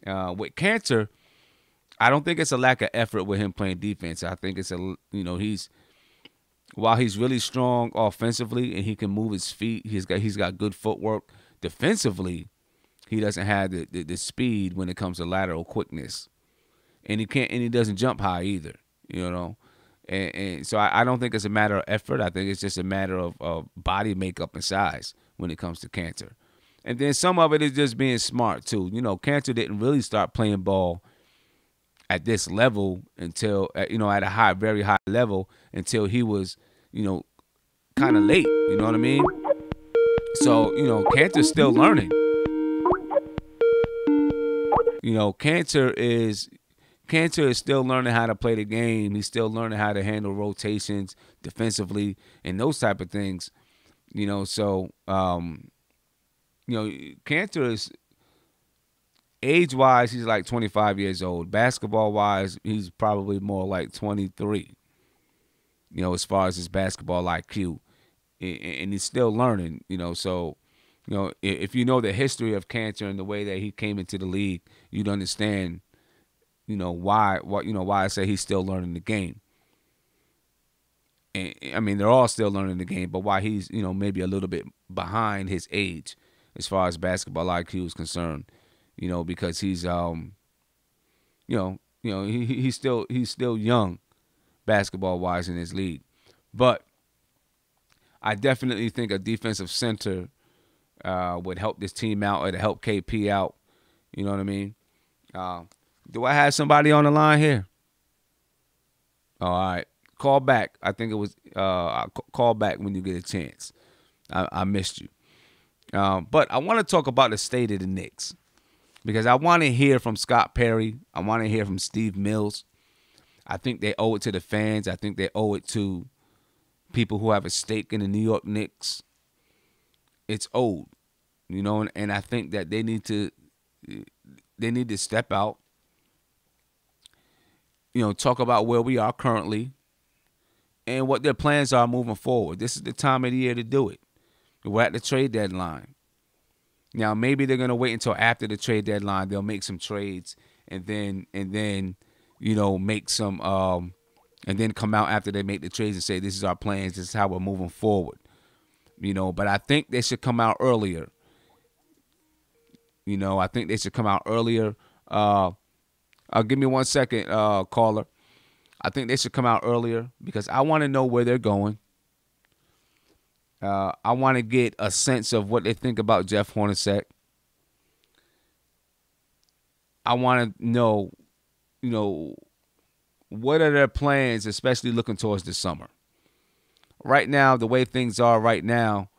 With Cantor, I don't think it's a lack of effort with him playing defense. I think it's while he's really strong offensively and he can move his feet, he's got good footwork. Defensively, he doesn't have the speed when it comes to lateral quickness, and he doesn't jump high either. And so I don't think it's a matter of effort. I think it's just a matter of body makeup and size when it comes to Cantor. And then some of it is just being smart too. Cantor didn't really start playing ball at this level until at a very high level until he was kind of late. You know what I mean? So Cantor's still learning. Cantor is still learning how to play the game. He's still learning how to handle rotations defensively and those type of things. So Cantor is age-wise, he's like 25 years old. Basketball-wise, he's probably more like 23. As far as his basketball IQ, and he's still learning. So if you know the history of Cantor and the way that he came into the league, you'd understand. Why I say he's still learning the game. And I mean, they're all still learning the game, but why he's, maybe a little bit behind his age as far as basketball IQ is concerned, because he's, he's still young basketball wise in his league. But I definitely think a defensive center would help this team out or to help KP out. You know what I mean? Do I have somebody on the line here? All right. Call back. I think it was call back when you get a chance. I missed you. But I want to talk about the state of the Knicks because I want to hear from Scott Perry. I want to hear from Steve Mills. I think they owe it to the fans. I think they owe it to people who have a stake in the New York Knicks. It's owed, and I think that they need to step out. Talk about where we are currently and what their plans are moving forward. This is the time of the year to do it. We're at the trade deadline. Now, maybe they're going to wait until after the trade deadline. They'll make some trades and then make some and then come out after they make the trades and say, this is our plans. This is how we're moving forward. But I think they should come out earlier. I think they should come out earlier. Give me 1 second, caller. I think they should come out earlier because I want to know where they're going. I want to get a sense of what they think about Jeff Hornacek. I want to know, what are their plans, especially looking towards the summer. Right now, the way things are right now,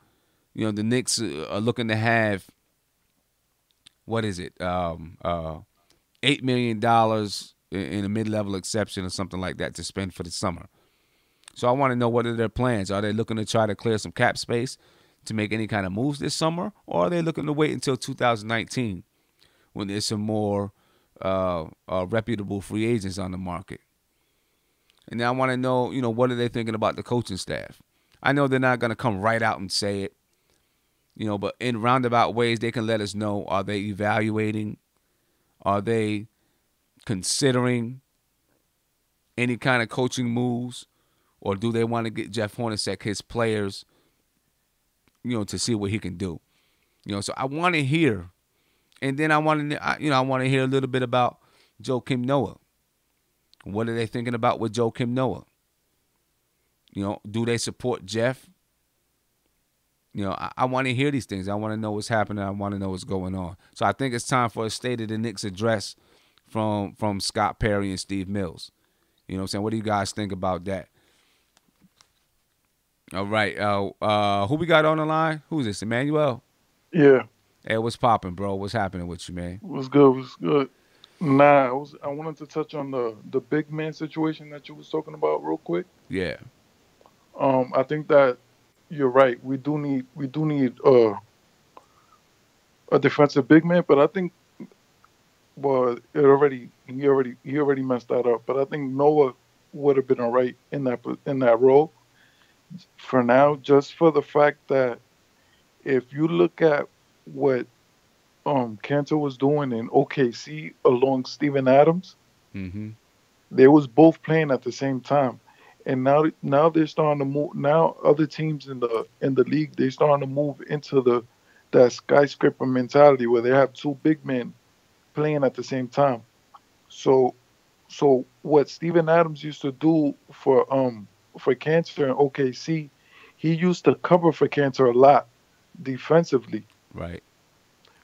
the Knicks are looking to have, what is it, $8 million in a mid-level exception or something like that to spend for the summer. So I want to know, what are their plans? Are they looking to try to clear some cap space to make any kind of moves this summer, or are they looking to wait until 2019 when there's some more reputable free agents on the market? And then I want to know, what are they thinking about the coaching staff? I know they're not going to come right out and say it, but in roundabout ways, they can let us know. Are they evaluating? Are they considering any kind of coaching moves? Or do they want to get Jeff Hornacek, his players, to see what he can do? So I want to hear. And then I want to hear a little bit about Joakim Noah. What are they thinking about with Joakim Noah? Do they support Jeff? I want to hear these things. I want to know what's happening. I want to know what's going on. So I think it's time for a State of the Knicks address from Scott Perry and Steve Mills. You know what I'm saying? What do you guys think about that? All right. Who we got on the line? Who's this, Emmanuel? Yeah. Hey, what's popping, bro? What's happening with you, man? What's good? What's good? Nah, I wanted to touch on the big man situation that you was talking about real quick. Yeah. I think that you're right. We do need a defensive big man, but I think he already messed that up. But I think Noah would have been all right in that role for now, just for the fact that if you look at what Cantor was doing in OKC along Steven Adams, they was both playing at the same time, and now they're starting to move. Now other teams in the league, they're starting to move into that skyscraper mentality where they have two big men playing at the same time. So what Steven Adams used to do for Cantor in OKC, he used to cover for Cantor a lot defensively. Right.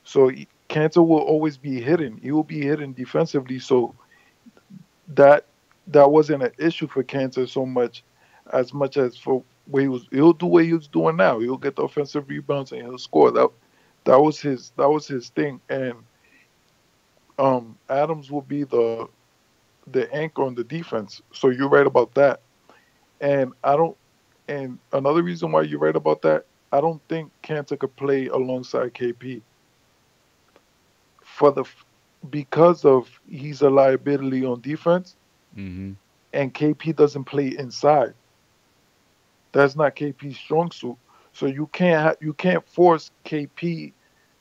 So Cantor will always be hidden. He will be hidden defensively. So that wasn't an issue for Cantor so much as for what he'll do what he was doing now. He'll get the offensive rebounds and he'll score. That was his thing. And Adams will be the anchor on the defense. So you're right about that. And another reason why you're right about that, I don't think Cantor could play alongside KP because of he's a liability on defense, and KP doesn't play inside. That's not KP's strong suit. So you can't force KP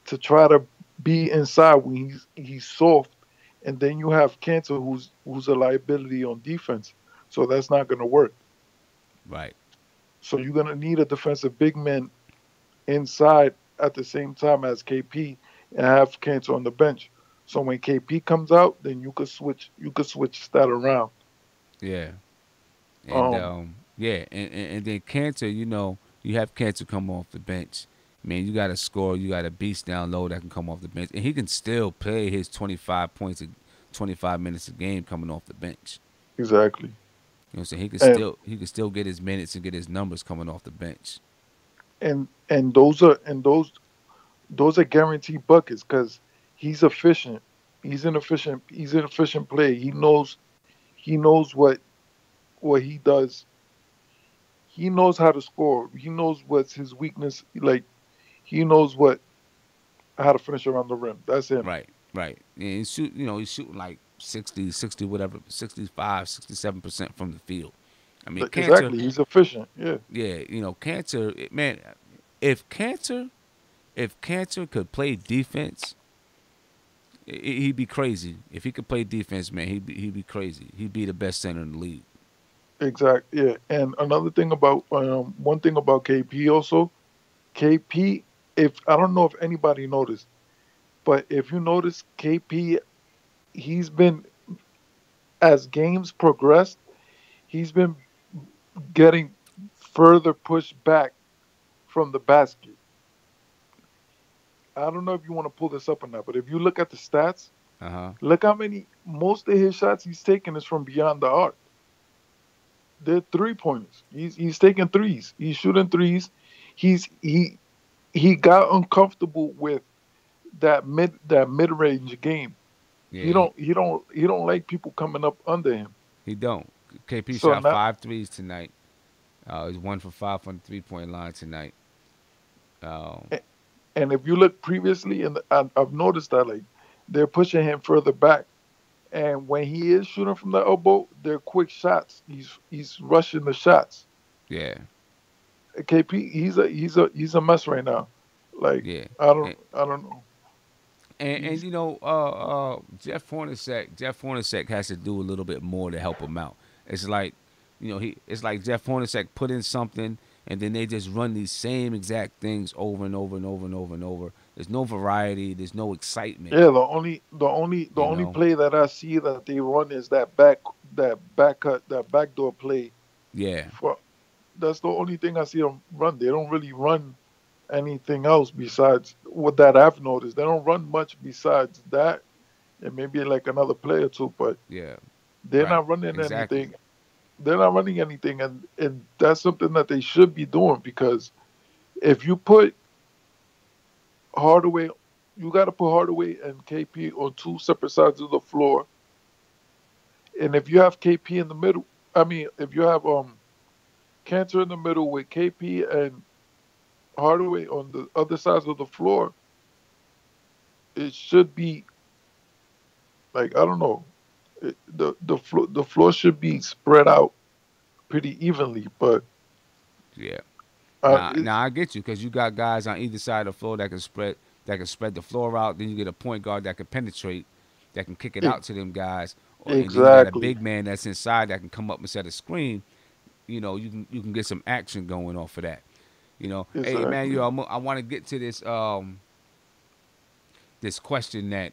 to try to be inside when he's soft, and then you have Cantor who's a liability on defense. So that's not going to work. Right. So you're going to need a defensive big man inside at the same time as KP and have Cantor on the bench. So when KP comes out, then you could switch that around. Yeah. And and then Cantor, you have Cantor come off the bench. Man, you got a scorer, you got a beast down low that can come off the bench, and he can still play his 25 points, 25 minutes a game coming off the bench. Exactly. You know what I'm saying? He could still get his minutes and get his numbers coming off the bench. And those are guaranteed buckets because he's efficient. He's an efficient player. He knows what he does. He knows how to score. He knows what's his weakness. Like he knows how to finish around the rim. That's him. Right. And he's shooting like 60 whatever, 65, 67% from the field. I mean, exactly. He's efficient. Yeah. Yeah, Cantor, man, if Cantor could play defense, he'd be crazy. If he could play defense, man, he'd be crazy. He'd be the best center in the league. Exactly. Yeah. And another thing about one thing about KP also, KP, if I don't know if anybody noticed, but if you notice, KP, he's been, as games progressed, he's been getting further pushed back from the basket. I don't know if you want to pull this up or not, but if you look at the stats, look how many. Most of his shots he's taking is from beyond the arc. They're 3-pointers. He's taking threes. He's shooting threes. He got uncomfortable with that mid range game. Yeah, He don't like people coming up under him. he don't. KP So shot now, 5 threes tonight. He's 1 for 5 from the 3-point line tonight. and if you look previously, and I've noticed that like they're pushing him further back, and when he is shooting from the elbow, they're quick shots. He's rushing the shots. Yeah. KP, he's a mess right now. Like Yeah. I don't know. And you know, Jeff Hornacek has to do a little bit more to help him out. It's like, you know, it's like Jeff Hornacek put in something, and then they just run these same exact things over and over and over and over and over. There's no variety. There's no excitement. Yeah, the only play that I see that they run is that backdoor play. Yeah. That's the only thing I see them run. They don't really run anything else besides what that I've noticed. They don't run much besides that, and maybe like another play or two. But yeah, they're not running anything. They're not running anything, and that's something that they should be doing, because if you put Hardaway, you got to put Hardaway and KP on two separate sides of the floor, and if you have KP in the middle, if you have Cantor in the middle with KP and Hardaway on the other sides of the floor, it should be like, I don't know, the floor should be spread out pretty evenly. But yeah, now I get you, because you got guys on either side of the floor that can spread the floor out. Then you get a point guard that can penetrate, that can kick it out to them guys. And then you got a big man that's inside that can come up and set a screen. You know, you can get some action going off of that. You know, Hey Emmanuel, I want to get to this this question that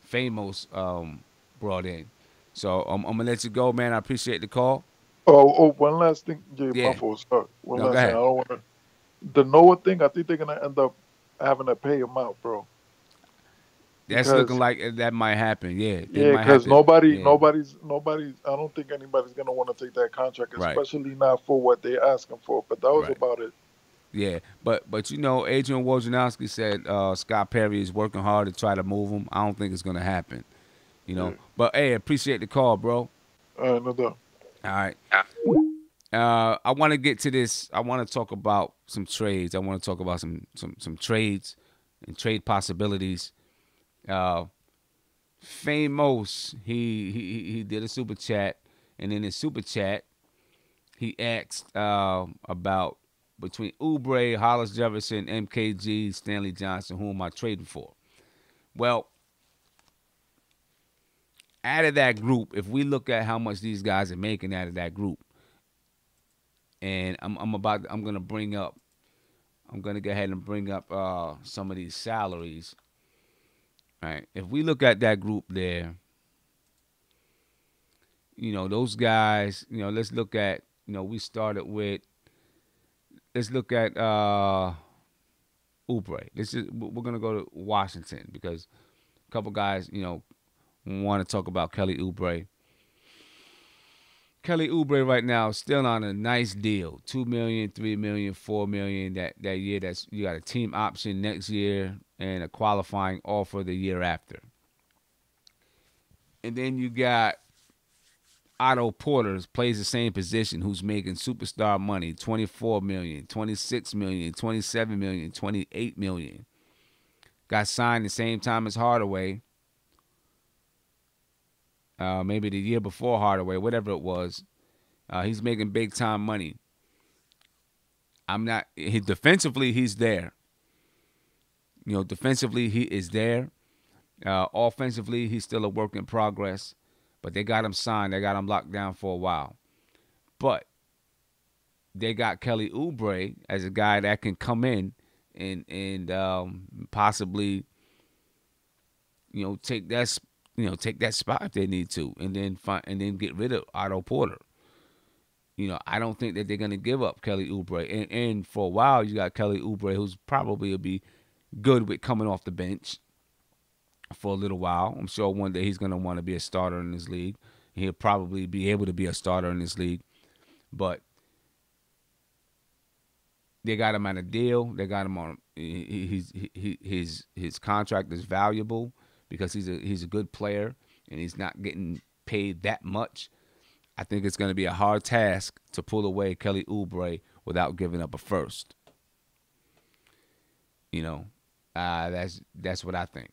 Famous brought in. So I'm gonna let you go, man. I appreciate the call. One last thing, Yeah. One last thing. I don't want to. The Noah thing, I think they're gonna end up having to pay him out, bro. That's looking like that might happen. Yeah. Yeah, because nobody's. I don't think anybody's gonna want to take that contract, especially not for what they're asking for. But that was about it. Yeah, but you know, Adrian Wojnarowski said Scott Perry is working hard to try to move him. I don't think it's gonna happen. You know, but hey, appreciate the call, bro. No doubt. All right. I want to get to this. I want to talk about some trades. I want to talk about some trades and trade possibilities. Famous, he did a super chat, and in his super chat, he asked about between Oubre, Hollis Jefferson, MKG, Stanley Johnson, who am I trading for? Well, out of that group, if we look at how much these guys are making out of that group, and I'm gonna go ahead and bring up some of these salaries. All right, if we look at that group there, you know, those guys, you know, let's look at, you know, let's look at Oubre. We're gonna go to Washington, because a couple guys, you know, want to talk about Kelly Oubre. Kelly Oubre right now is still on a nice deal. $2 million, $3 million, $4 million that year. You got a team option next year and a qualifying offer the year after. And then you got Otto Porter, plays the same position, who's making superstar money, $24 million, $26 million, $27 million, $28 million. Got signed the same time as Hardaway. Maybe the year before Hardaway, whatever it was. He's making big time money. Defensively, he's there. You know, defensively, he is there. Offensively, he's still a work in progress. But they got him signed. They got him locked down for a while. But they got Kelly Oubre as a guy that can come in and possibly, you know, take that spot if they need to, and then get rid of Otto Porter. I don't think that they're going to give up Kelly Oubre. And for a while, you got Kelly Oubre, who's probably will be good with coming off the bench for a little while. I'm sure one day he's going to want to be a starter in this league. He'll probably be able to be a starter in this league. But they got him on a deal. They got him on his contract is valuable because he's a good player and he's not getting paid that much. I think it's going to be a hard task to pull away Kelly Oubre without giving up a first. That's what I think.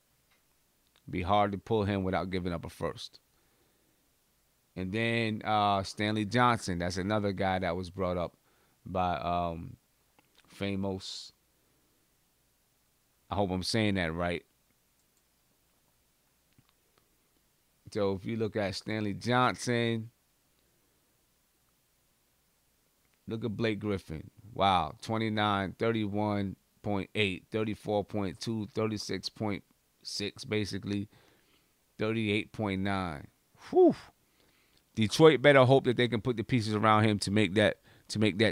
Be hard to pull him without giving up a first. And then Stanley Johnson, that's another guy that was brought up by Famous. I hope I'm saying that right. So if you look at Stanley Johnson, look at Blake Griffin. Wow, 29, 31.8, 34.2, 36.6, basically, 38.9. Whew. Detroit better hope that they can put the pieces around him to make that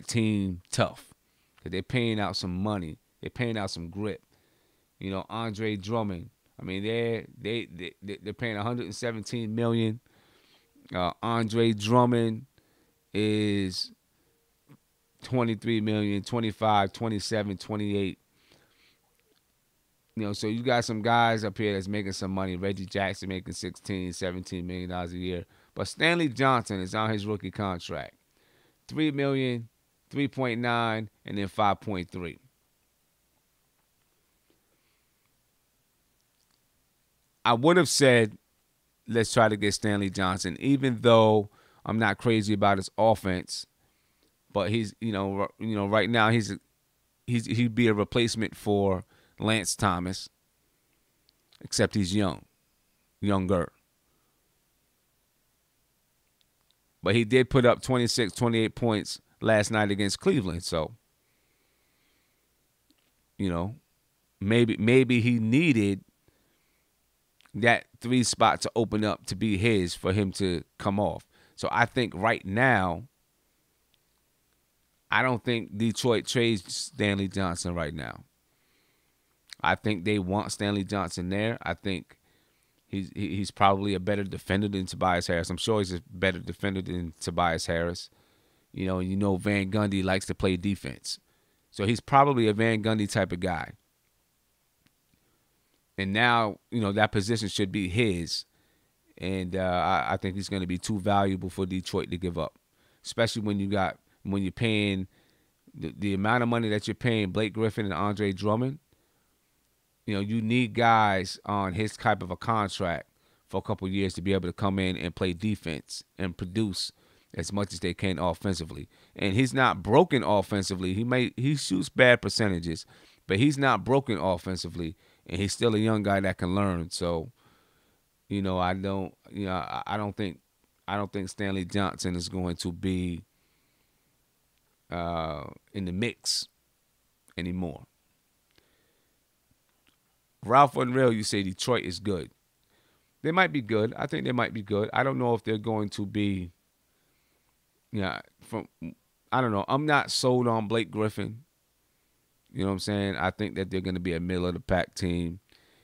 team tough. Because they're paying out some money. They're paying out some grip. Andre Drummond. I mean, they're paying $117 million. Andre Drummond is $23 million, 25, 27, 28. So you got some guys up here that's making some money. Reggie Jackson making $16, $17 million a year. But Stanley Johnson is on his rookie contract. $3 million, 3.9, and then 5.3. I would have said, let's try to get Stanley Johnson, even though I'm not crazy about his offense. But he's, right now he'd be a replacement for Lance Thomas, except he's younger. But he did put up 26, 28 points last night against Cleveland. So, maybe he needed that 3 spot to open up to be his for him to come off. So I think right now, I don't think Detroit trades Stanley Johnson right now. I think they want Stanley Johnson there. I think he's probably a better defender than Tobias Harris. I'm sure he's a better defender than Tobias Harris. Van Gundy likes to play defense. So he's probably a Van Gundy type of guy. And now, that position should be his. And I think he's going to be too valuable for Detroit to give up. Especially when you're paying the amount of money that you're paying Blake Griffin and Andre Drummond. You need guys on his type of a contract for a couple of years to be able to come in and play defense and produce as much as they can offensively. And he's not broken offensively. He shoots bad percentages, but he's not broken offensively. And he's still a young guy that can learn. So, I don't think Stanley Johnson is going to be in the mix anymore. Ralph Unreal, you say Detroit is good. They might be good. I think they might be good. I don't know if they're going to be. I don't know. I'm not sold on Blake Griffin. You know what I'm saying? I think that they're going to be a middle of the pack team.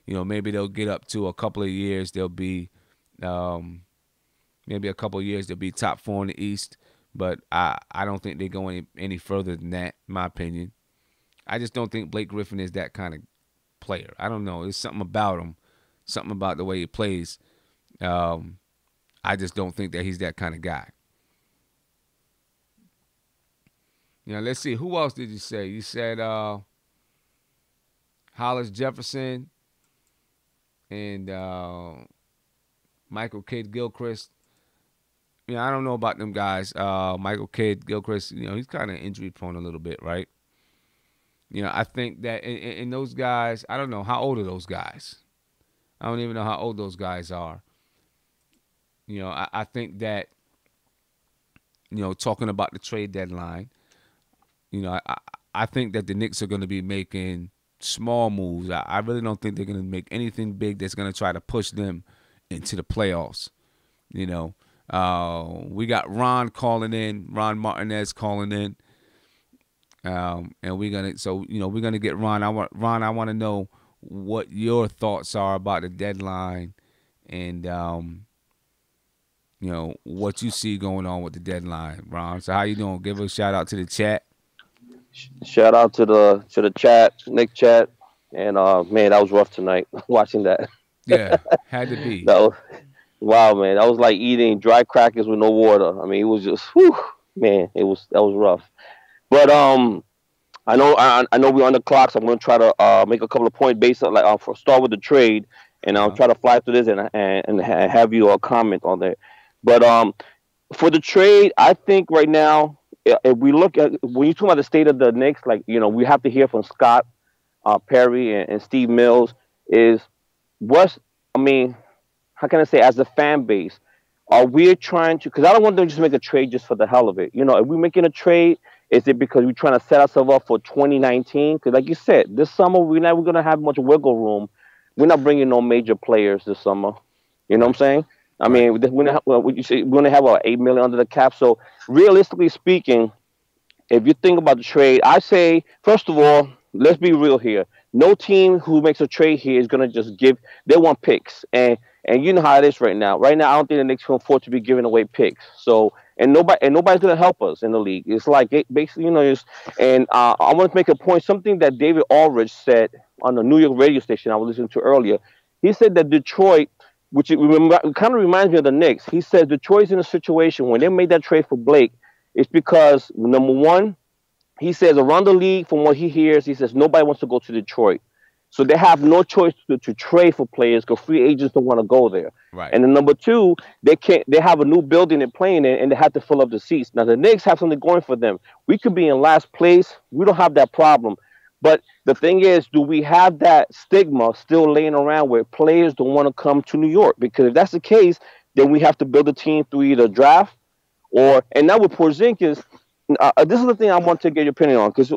Maybe they'll get up to a couple of years. They'll be, maybe a couple of years they'll be top 4 in the East. But I don't think they go any further than that, in my opinion. I just don't think Blake Griffin is that kind of player. I don't know. There's something about him, something about the way he plays. I just don't think that he's that kind of guy. Let's see. Who else did you say? You said Hollis Jefferson and Michael Kidd-Gilchrist. I don't know about them guys. Michael Kidd-Gilchrist, he's kind of injury prone a little bit, right? I think that in those guys, I don't know. How old are those guys? I don't even know how old those guys are. I think that, talking about the trade deadline, I think that the Knicks are going to be making small moves. I really don't think they're going to make anything big that's going to try to push them into the playoffs. We got Ron calling in, Ron Martinez calling in. And we're gonna get Ron. I want to know what your thoughts are about the deadline, and what you see going on with the deadline, Ron. So how you doing? Give a shout out to the chat. Shout out to the chat, Nick chat, and man, that was rough tonight watching that. Yeah, had to be. That was, wow, man, that was like eating dry crackers with no water. I mean, it was just, whew, man, that was rough. But I know we're on the clock, so I'm gonna try to make a couple of points based on start with the trade, and I'll try to fly through this and have you comment on that. But for the trade, I think right now, if we look at when you talk about the state of the Knicks, we have to hear from Scott Perry and Steve Mills how can I say, as a fan base, are we trying to? Because I don't want them to just make a trade just for the hell of it. If we're making a trade, is it because we're trying to set ourselves up for 2019? Because like you said, this summer we're not going to have much wiggle room. We're not bringing no major players this summer. You know what I'm saying? I mean, we're going to have $8 million under the cap. So realistically speaking, if you think about the trade, I say, first of all, let's be real here. No team who makes a trade here is going to just they want picks. And you know how it is right now. Right now, I don't think the Knicks can afford to be giving away picks. So, and nobody's going to help us in the league. It's like, basically, I want to make a point, something that David Aldridge said on the New York radio station I was listening to earlier. He said that Detroit, which kind of reminds me of the Knicks, he said Detroit's in a situation when they made that trade for Blake, it's because, number one, he says around the league, from what he hears, he says nobody wants to go to Detroit. So they have no choice to trade for players because free agents don't want to go there. Right. And then number two, they have a new building they're playing in, and they have to fill up the seats. Now the Knicks have something going for them. We could be in last place. We don't have that problem. But the thing is, do we have that stigma still laying around where players don't want to come to New York? Because if that's the case, then we have to build a team through either draft and now with Porzingis, this is the thing I want to get your opinion on because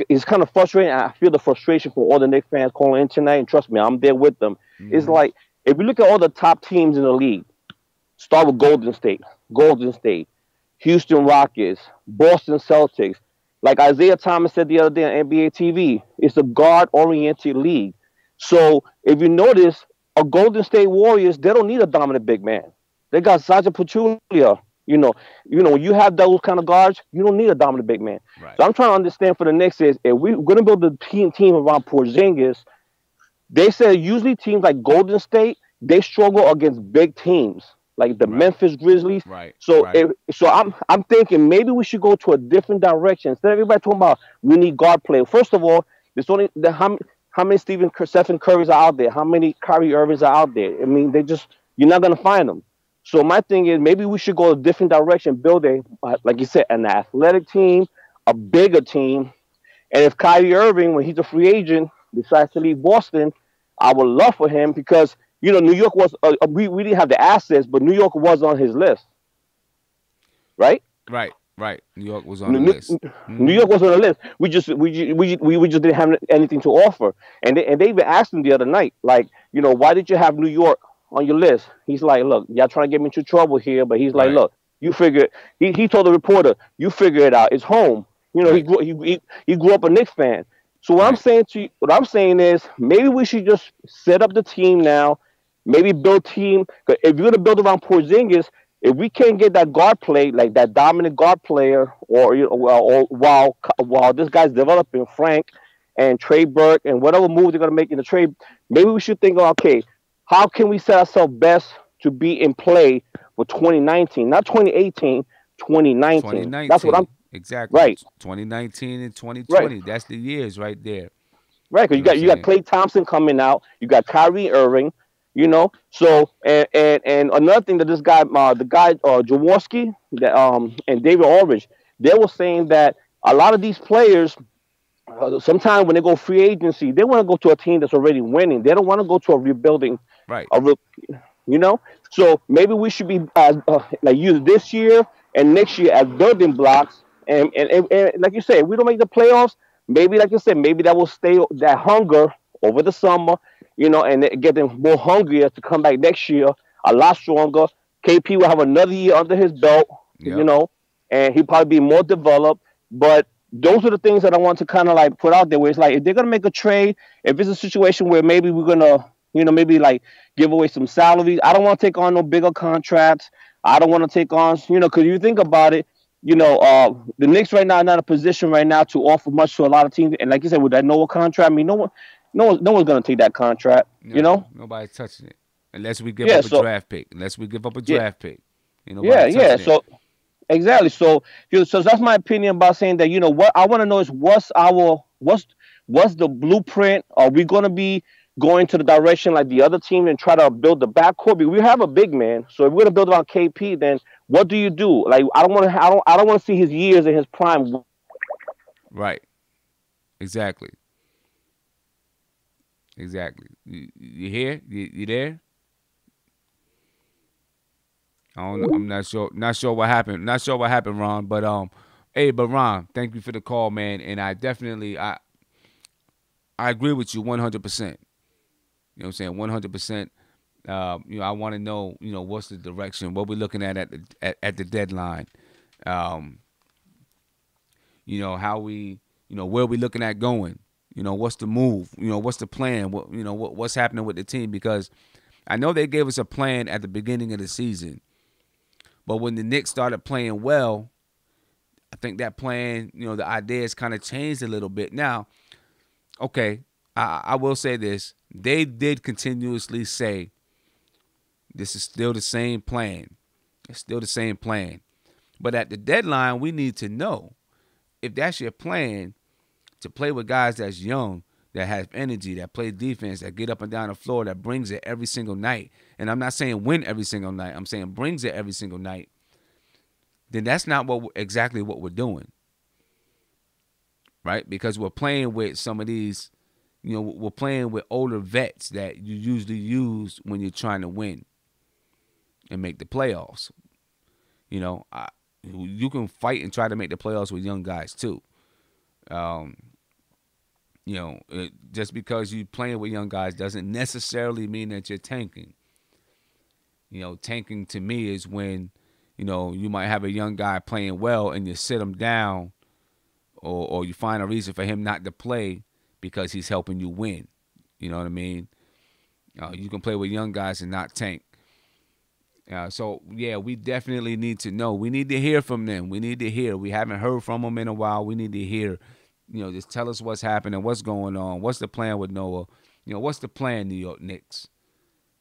it's kind of frustrating. I feel the frustration from all the Knicks fans calling in tonight, and trust me, I'm there with them. Mm-hmm. It's like, if you look at all the top teams in the league, start with Golden State, Houston Rockets, Boston Celtics. Like Isaiah Thomas said the other day on NBA TV, it's a guard-oriented league. So if you notice, a Golden State Warriors, they don't need a dominant big man. They got Zaza Pachulia. When you have those kind of guards, you don't need a dominant big man. Right. So I'm trying to understand for the Knicks is, if we're going to build a team around Porzingis, they said usually teams like Golden State, they struggle against big teams like the Memphis Grizzlies. Right. So I'm thinking maybe we should go to a different direction. Instead of everybody talking about we need guard play. First of all, there's only how many Stephen Currys are out there? How many Kyrie Irvings are out there? I mean, you're not going to find them. So my thing is maybe we should go a different direction, build like you said, an athletic team, a bigger team. And if Kyrie Irving, when he's a free agent, decides to leave Boston, I would love for him because, New York was, we didn't have the assets, but New York was on his list. Right? Right. New York was on the list. New York was on the list. We just didn't have anything to offer. And they even asked him the other night, like, why did you have New York on your list? He's like, look, y'all trying to get me into trouble here, but he's like, look, you figure. He told the reporter, you figure it out. It's home. He grew up a Knicks fan. So what I'm saying is maybe we should just set up the team now. Maybe build team. If you're gonna build around Porzingis, if we can't get that guard play, like that dominant guard player, or while this guy's developing Frank and Trey Burke and whatever move they're gonna make in the trade, maybe we should think, okay, how can we set ourselves best to be in play for 2019, not 2018, 2019. That's what I'm exactly right. 2019 and 2020. Right. That's the years right there. Right, because you got Klay Thompson coming out, you got Kyrie Irving, So and another thing that this guy, the guy Jaworski, and David Aldridge, they were saying that a lot of these players. Sometimes when they go free agency, they want to go to a team that's already winning. They don't want to go to a rebuilding, right? So maybe we should be use this year and next year as building blocks. And like you said, if we don't make the playoffs, maybe like you said, maybe that will stay that hunger over the summer, and get them more hungrier to come back next year a lot stronger. KP will have another year under his belt, Yep. And he'll probably be more developed. But those are the things that I want to kind of like put out there where it's like, if they're going to make a trade, if it's a situation where maybe we're going to, maybe like give away some salaries, I don't want to take on no bigger contracts. I don't want to take on, because you think about it, the Knicks right now are not in a position right now to offer much to a lot of teams. And like you said, with that Noah contract, I mean, no one's going to take that contract, Nobody's touching it. Unless we give up a draft pick. Yeah. So exactly. So that's my opinion about saying that. What I want to know is what's the blueprint? Are we going to be going to the direction like the other team and try to build the backcourt? Because we have a big man. So if we're going to build around KP, then what do you do? Like I don't want to see his years in his prime. Right. Exactly. You here? You there? I don't know. I'm not sure. Not sure what happened. Not sure what happened, Ron. But Ron, thank you for the call, man. And I definitely I agree with you 100%. You know what I'm saying? 100%. I want to know, what's the direction, what we're looking at the deadline. How we, where we looking at going. What's the move? What's the plan? What's happening with the team? Because I know they gave us a plan at the beginning of the season. But when the Knicks started playing well, I think that plan, the ideas kind of changed a little bit. Now, okay, I will say this. They did continuously say this is still the same plan. It's still the same plan. But at the deadline, we need to know if that's your plan to play with guys that's young, that have energy, that play defense, that get up and down the floor, that brings it every single night. And I'm not saying win every single night. I'm saying brings it every single night. Then that's not exactly what we're doing. Right? Because we're playing with some of these, we're playing with older vets that you usually use when you're trying to win and make the playoffs. You can fight and try to make the playoffs with young guys too. Just because you're playing with young guys doesn't necessarily mean that you're tanking. Tanking to me is when, you might have a young guy playing well and you sit him down or you find a reason for him not to play because he's helping you win. You know what I mean? You can play with young guys and not tank. We definitely need to know. We need to hear from them. We need to hear. We haven't heard from them in a while. We need to hear. Just tell us what's happening, what's going on, what's the plan with Noah? What's the plan, New York Knicks?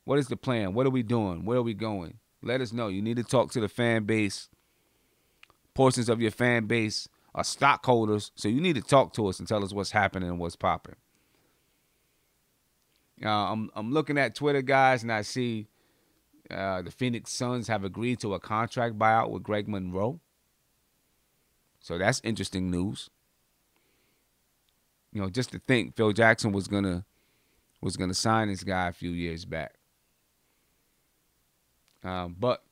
What is the plan? What are we doing? Where are we going? Let us know. You need to talk to the fan base. Portions of your fan base are stockholders, so you need to talk to us and tell us what's happening and what's popping. I'm looking at Twitter, guys, and I see the Phoenix Suns have agreed to a contract buyout with Greg Monroe. So that's interesting news. Just to think Phil Jackson was gonna sign this guy a few years back. But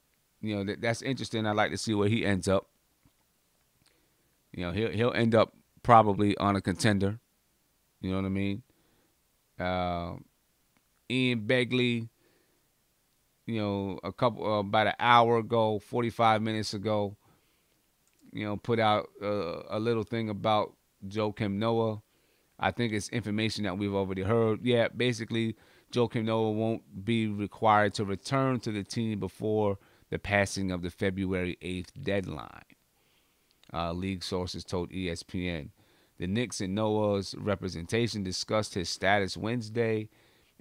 that's interesting. I'd like to see where he ends up. He'll end up probably on a contender. You know what I mean? Ian Begley, about an hour ago, 45 minutes ago, put out a little thing about Joakim Noah. I think it's information that we've already heard. Yeah, basically, Joakim Noah won't be required to return to the team before the passing of the February 8th deadline. League sources told ESPN. The Knicks and Noah's representation discussed his status Wednesday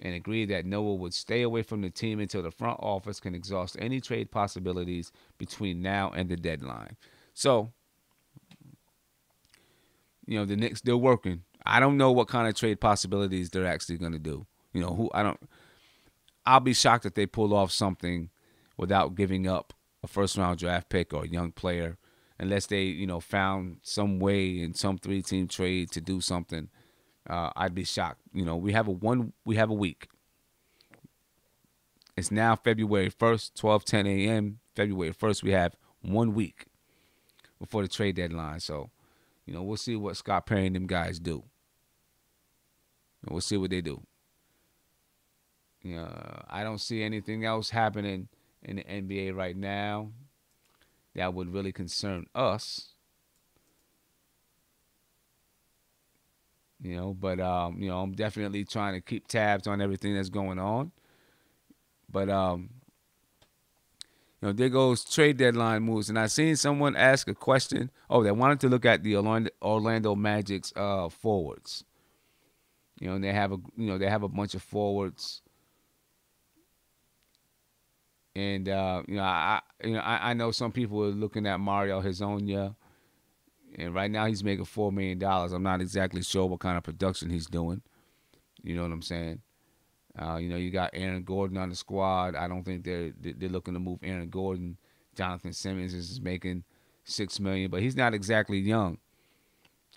and agreed that Noah would stay away from the team until the front office can exhaust any trade possibilities between now and the deadline. So, the Knicks still working. I don't know what kind of trade possibilities they're actually going to do. I'll be shocked if they pull off something without giving up a first-round draft pick or a young player, unless they, found some way in some 3-team trade to do something. I'd be shocked. We have a week. It's now February 1st, 12:10 a.m. February 1st, we have 1 week before the trade deadline. So, we'll see what Scott Perry and them guys do. We'll see what they do. I don't see anything else happening in the NBA right now that would really concern us. But I'm definitely trying to keep tabs on everything that's going on. But there goes trade deadline moves, and I seen someone ask a question. Oh, they wanted to look at the Orlando Magic's forwards. And they have a bunch of forwards, and I know some people are looking at Mario Hezonja, and right now he's making $4 million. I'm not exactly sure what kind of production he's doing. You know what I'm saying? You got Aaron Gordon on the squad. I don't think they're looking to move Aaron Gordon. Jonathan Simmons is making $6 million, but he's not exactly young.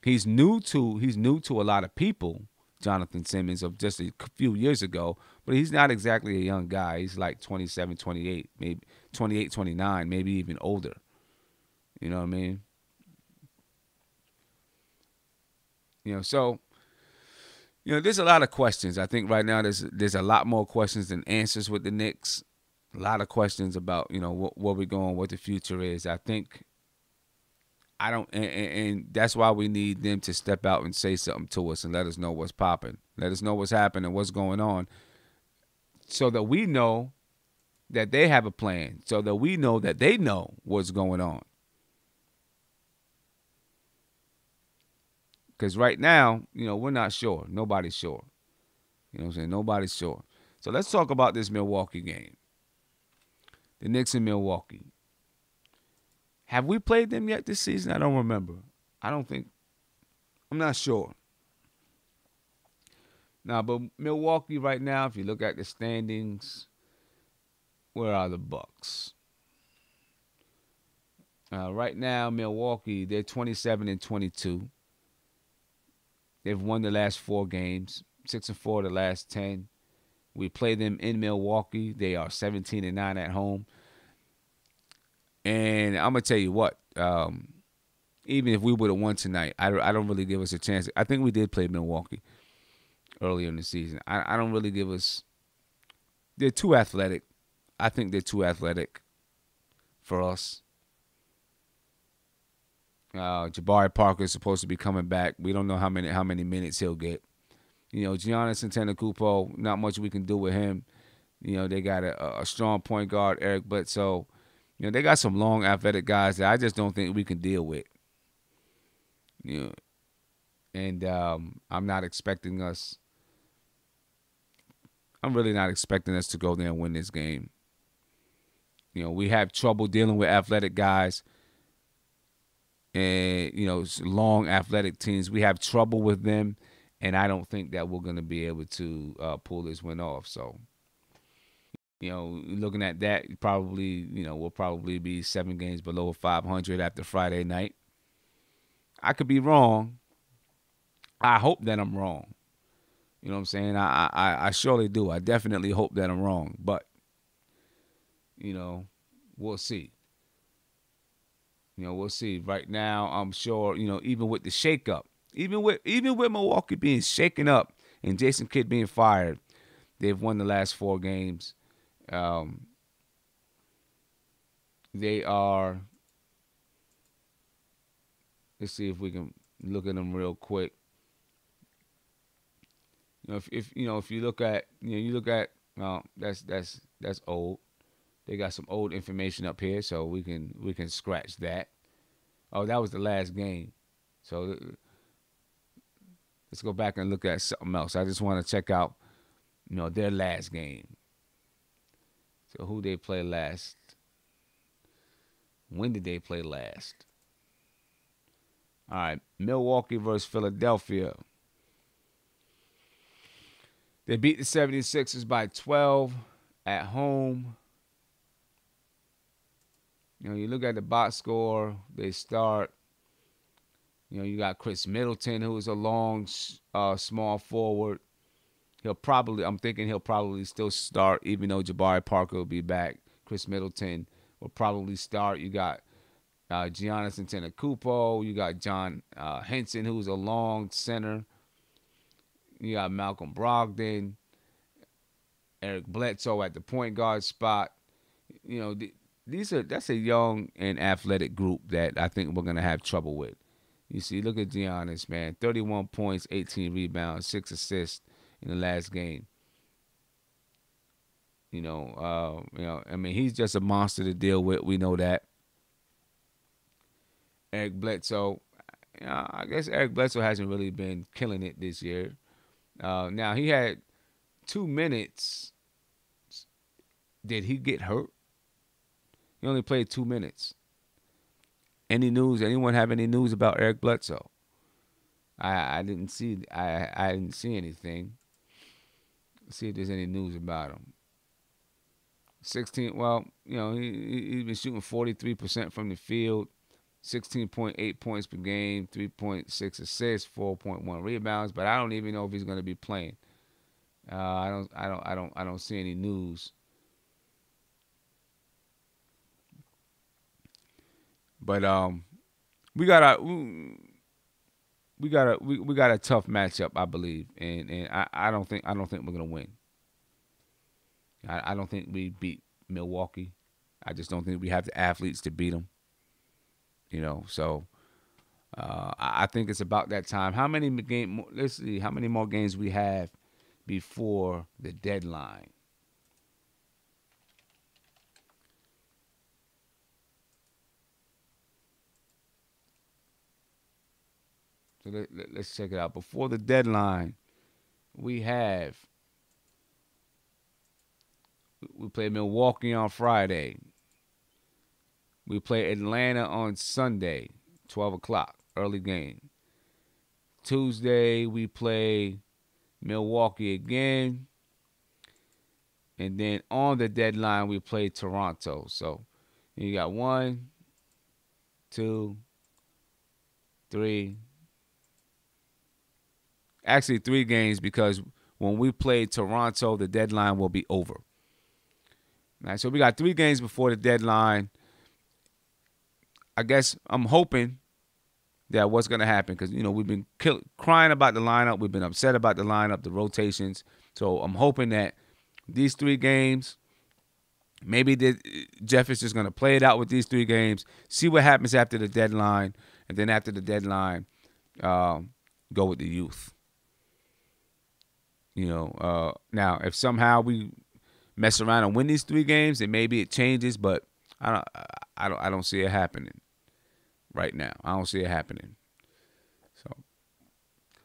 He's new to a lot of people, Jonathan Simmons, of just a few years ago, but he's not exactly a young guy. He's like 27, 28, maybe 28, 29, maybe even older. You know what I mean? So there's a lot of questions. I think right now there's a lot more questions than answers with the Knicks. A lot of questions about where we're going, what the future is. I think and that's why we need them to step out and say something to us and let us know what's popping. Let us know what's happening, what's going on, so that we know that they have a plan, so that we know that they know what's going on. Because right now, we're not sure. Nobody's sure. You know what I'm saying? Nobody's sure. So let's talk about this Milwaukee game. The Knicks in Milwaukee. Have we played them yet this season? I don't remember. I'm not sure. Now, but Milwaukee right now, if you look at the standings, where are the Bucks? Right now, Milwaukee, they're 27-22. They've won the last 4 games, 6-4 the last 10. We play them in Milwaukee. They are 17-9 at home. And I'm gonna tell you what, even if we would have won tonight, I don't really give us a chance. I think we did play Milwaukee earlier in the season. I don't really give us. They're too athletic. I think they're too athletic for us. Jabari Parker is supposed to be coming back. We don't know how many minutes he'll get. Giannis Antetokounmpo, not much we can do with him. They got a strong point guard, Eric Bledsoe. They got some long athletic guys that I just don't think we can deal with. And I'm not expecting us. I'm really not expecting us to go there and win this game. We have trouble dealing with athletic guys. And, long athletic teams. We have trouble with them, and I don't think that we're going to be able to pull this win off. So, looking at that, we'll probably be 7 games below 500 after Friday night. I could be wrong. I hope that I'm wrong. You know what I'm saying? I surely do. I definitely hope that I'm wrong. But, we'll see. We'll see. Right now, I'm sure, even with the shakeup, even with Milwaukee being shaken up and Jason Kidd being fired, they've won the last 4 games. They are. Let's see if we can look at them real quick. If you look at that's old. They got some old information up here, so we can scratch that. Oh, that was the last game. So let's go back and look at something else. I just want to check out, their last game. So who they play last? When did they play last? All right, Milwaukee versus Philadelphia. They beat the 76ers by 12 at home. You look at the box score, they start. You got Chris Middleton, who is a long, small forward. I'm thinking he'll probably still start, even though Jabari Parker will be back. Chris Middleton will probably start. You got Giannis Antetokounmpo. You got John Henson, who's a long center. You got Malcolm Brogdon. Eric Bledsoe at the point guard spot. that's a young and athletic group that I think we're gonna have trouble with. You see, look at Giannis, man, 31 points, 18 rebounds, 6 assists in the last game. I mean, he's just a monster to deal with. We know that. Eric Bledsoe, I guess Eric Bledsoe hasn't really been killing it this year. Now, he had 2 minutes. Did he get hurt? He only played 2 minutes. Any news? Anyone have any news about Eric Bledsoe? I didn't see. I didn't see anything. Let's see if there's any news about him. 16. Well, he's been shooting 43% from the field, 16.8 points per game, 3.6 assists, 4.1 rebounds. But I don't even know if he's going to be playing. I don't see any news. But we got a tough matchup, I believe, and I don't think we're gonna win. I don't think we beat Milwaukee. I just don't think we have the athletes to beat them. So I think it's about that time. Let's see how many more games we have before the deadline. So let's check it out. Before the deadline, we play Milwaukee on Friday. We play Atlanta on Sunday, 12 o'clock, early game. Tuesday, we play Milwaukee again. And then on the deadline, we play Toronto. So you got 1, 2, 3. Actually, 3 games, because when we play Toronto, the deadline will be over. All right, so we got 3 games before the deadline. I guess I'm hoping that what's going to happen, because, we've been crying about the lineup. We've been upset about the lineup, the rotations. So I'm hoping that these 3 games, maybe Jeff is just going to play it out with these 3 games, see what happens after the deadline, and then after the deadline, go with the youth. Now if somehow we mess around and win these 3 games, then maybe it changes. But I don't see it happening right now. I don't see it happening.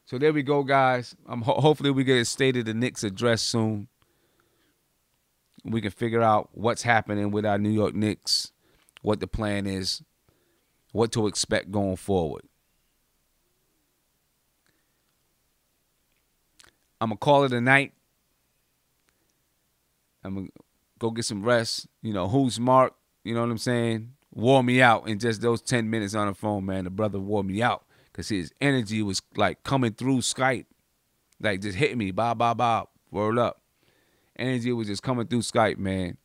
So there we go, guys. Hopefully we get a State of the Knicks address soon. We can figure out what's happening with our New York Knicks, what the plan is, what to expect going forward. I'm going to call it a night. I'm going to go get some rest. Who's Marcc? You know what I'm saying? Wore me out in just those 10 minutes on the phone, man. The brother wore me out because his energy was like coming through Skype. Like just hitting me. Bob, bob, bob. Word up. Energy was just coming through Skype, man.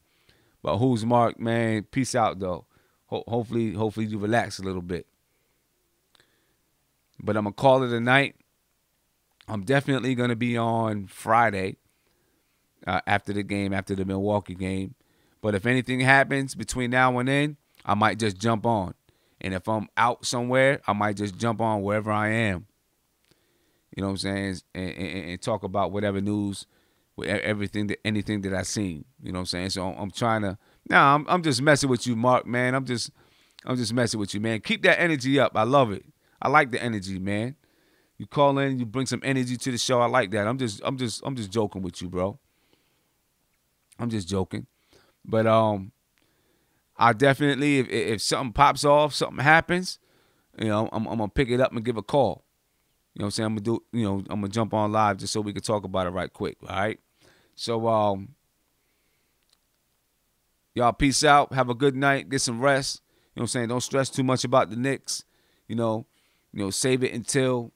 But who's Marcc, man? Peace out, though. Hopefully you relax a little bit. But I'm going to call it a night. I'm definitely going to be on Friday after the game, after the Milwaukee game. But if anything happens between now and then, I might just jump on. And if I'm out somewhere, I might just jump on wherever I am. You know what I'm saying? And talk about whatever news, anything that I seen. You know what I'm saying? So I'm trying to. Nah, I'm just messing with you, Marcc, man. I'm just messing with you, man. Keep that energy up. I love it. I like the energy, man. You call in, you bring some energy to the show. I like that. I'm just joking with you, bro. I'm just joking. But I definitely, if something pops off, something happens, I'm gonna pick it up and give a call. You know what I'm saying? I'm gonna jump on live just so we can talk about it right quick. All right. So y'all peace out. Have a good night. Get some rest. You know what I'm saying? Don't stress too much about the Knicks. Save it until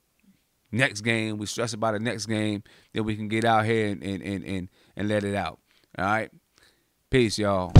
next game. We stress about the next game. Then we can get out here and let it out. All right. Peace, y'all.